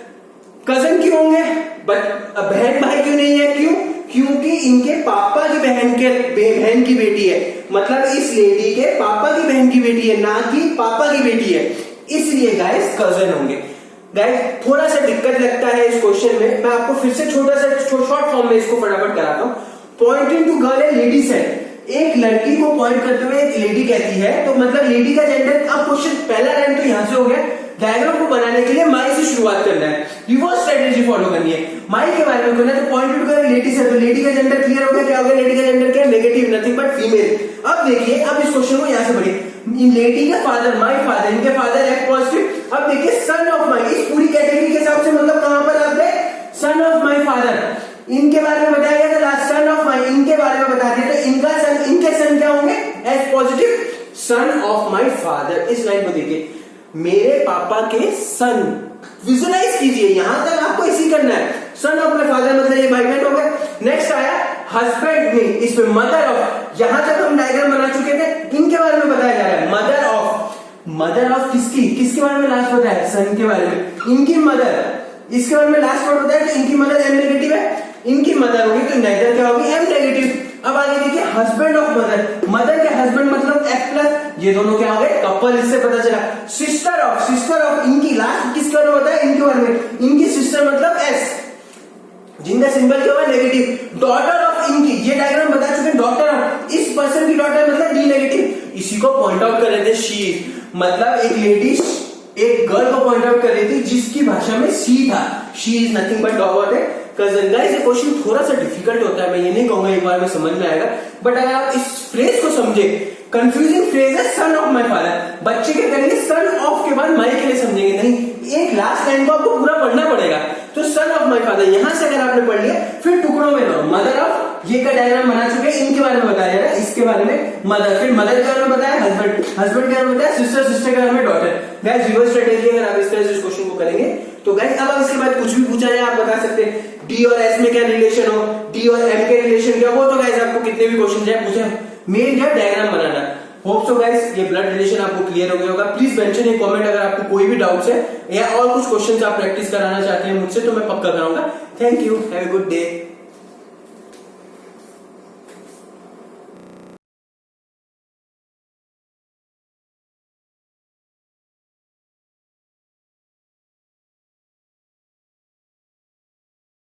कजन क्यों होंगे, बहन भाई क्यों नहीं है? क्यों? क्योंकि इनके पापा की बहन की बेटी है, मतलब इस लेडी के पापा की बहन की बेटी है, ना कि पापा की बेटी है, इसलिए गाइस कजन होंगे। गाइस थोड़ा सा दिक्कत लगता है इस क्वेश्चन में, मैं आपको फिर से छोटा सा शॉर्ट फॉर्म में इसको फटाफट कराता हूं। पॉइंटिंग टू गर्ल है लेडी सेट, एक लड़की को पॉइंट करते हुए एक लेडी कहती है, तो मतलब लेडी का जेंडर। अब क्वेश्चन पहला लाइन तो यहां से हो गया, डायग्राम को बनाने के लिए माई से शुरुआत करना है, रिवर्स स्ट्रेटेजी फॉलो करनी है, माई के बारे में करना है, तो point two girl lady set, तो लेडी का जेंडर क्लियर हो गया, क्या हो गया, लेडी का जेंडर क्या है, नेगेटिव, नथिंग बट फीमेल। अब देखिए, अब इस क्वेश्चन को यहां से पढ़िए, लेडी का फादर, माई फादर, इनके फादर है पॉजिटिव। अब देखिए सन ऑफ माई, इस पूरी कैटेगरी के हिसाब से मतलब कहां पर आप गए, सन ऑफ माई फादर, इनके बारे में बताया गया था, सन ऑफ माई, इनके बारे में बता दिया, तो इनका सन, इनके सन क्या होंगे, S positive, sun of my father. इस लाइन को देखिए, मेरे पापा के सन, विजुलाइज कीजिए, यहां तक आपको इसी करना है, सन ऑफ माई फादर मतलब ये भाई बहन हो गया। नेक्स्ट आया हस्बैंड में, इसमें मदर ऑफ, यहां तक हम डायग्राम बना चुके थे, इनके बारे में बताया जा रहा है, मदर ऑफ, मदर ऑफ किसके बारे में लास्ट बताया, सन के बारे में, इनकी मदर, इसके बारे में लास्ट वर्ड बताया कि इनकी मदर एम नेगेटिव है, इनकी मदर होगी तो नेदर क्या होगी, एम नेगेटिव। अब आगे देखिए हस्बैंड ऑफ मदर, मदर के हस्बैंड मतलब एफ प्लस, ये दोनों क्या हो गए, कपल, इससे पता चला। सिस्टर ऑफ, इनकी लास्ट किसके बारे में बताया, इनके बारे में, इनकी सिस्टर मतलब एस, जिनका सिंबल क्या होगा, नेगेटिव। डॉटर ऑफ, इनकी, ये डायग्राम बता चुके हैं, डॉटर ऑफ, इस पर्सन की डॉटर मतलब डी नेगेटिव, इसी को पॉइंट आउट कर रहे थे शी, मतलब एक लेडी एक गर्ल को पॉइंट आउट कर रही थी जिसकी भाषा में सी था, she is nothing but dot है कजन। गाइस ये क्वेश्चन थोड़ा सा डिफिकल्ट होता है, मैं ये नहीं कहूंगा एक बार में समझ में आएगा, बट अगर आप इस फ्रेज को समझे, कंफ्यूजिंग फ्रेज है सन ऑफ माई फादर, बच्चे क्या करेंगे, सन ऑफ के बाद माई के लिए समझेंगे, नहीं, एक लास्ट लाइन को आपको पूरा पढ़ना पड़ेगा, तो सन ऑफ माई फादर यहां से अगर आपने पढ़ लिया, फिर टुकड़ों में लो, मदर ऑफ, ये का डायग्राम बना चुके हैं, इनके बारे में बताया जा रहा है, इसके बारे में मदर, फिर मदर के बारे में बताया हस्बैंड, हस्बैंड के बारे में बताया सिस्टर के बारे में डॉटर। गाइस रिवर्स स्ट्रेटेजी अगर आप इस तरह से इस क्वेश्चन को करेंगे तो गाइस अब इसके बाद कुछ भी पूछा जाए आप बता सकते हैं, डी और एस में क्या रिलेशन हो, डी और एम के रिलेशन क्या हो, तो गाइस आपको कितने भी क्वेश्चन जाए पूछे, मेन क्या डायग्राम बनाना। होप सो गाइस ये ब्लड रिलेशन आपको क्लियर हो गया होगा। प्लीज मेंशन इन कमेंट अगर आपको कोई भी डाउट्स है या और कुछ क्वेश्चंस आप प्रैक्टिस कराना चाहते हैं मुझसे, तो मैं पक्का कराऊंगा। Thank you, have a good day.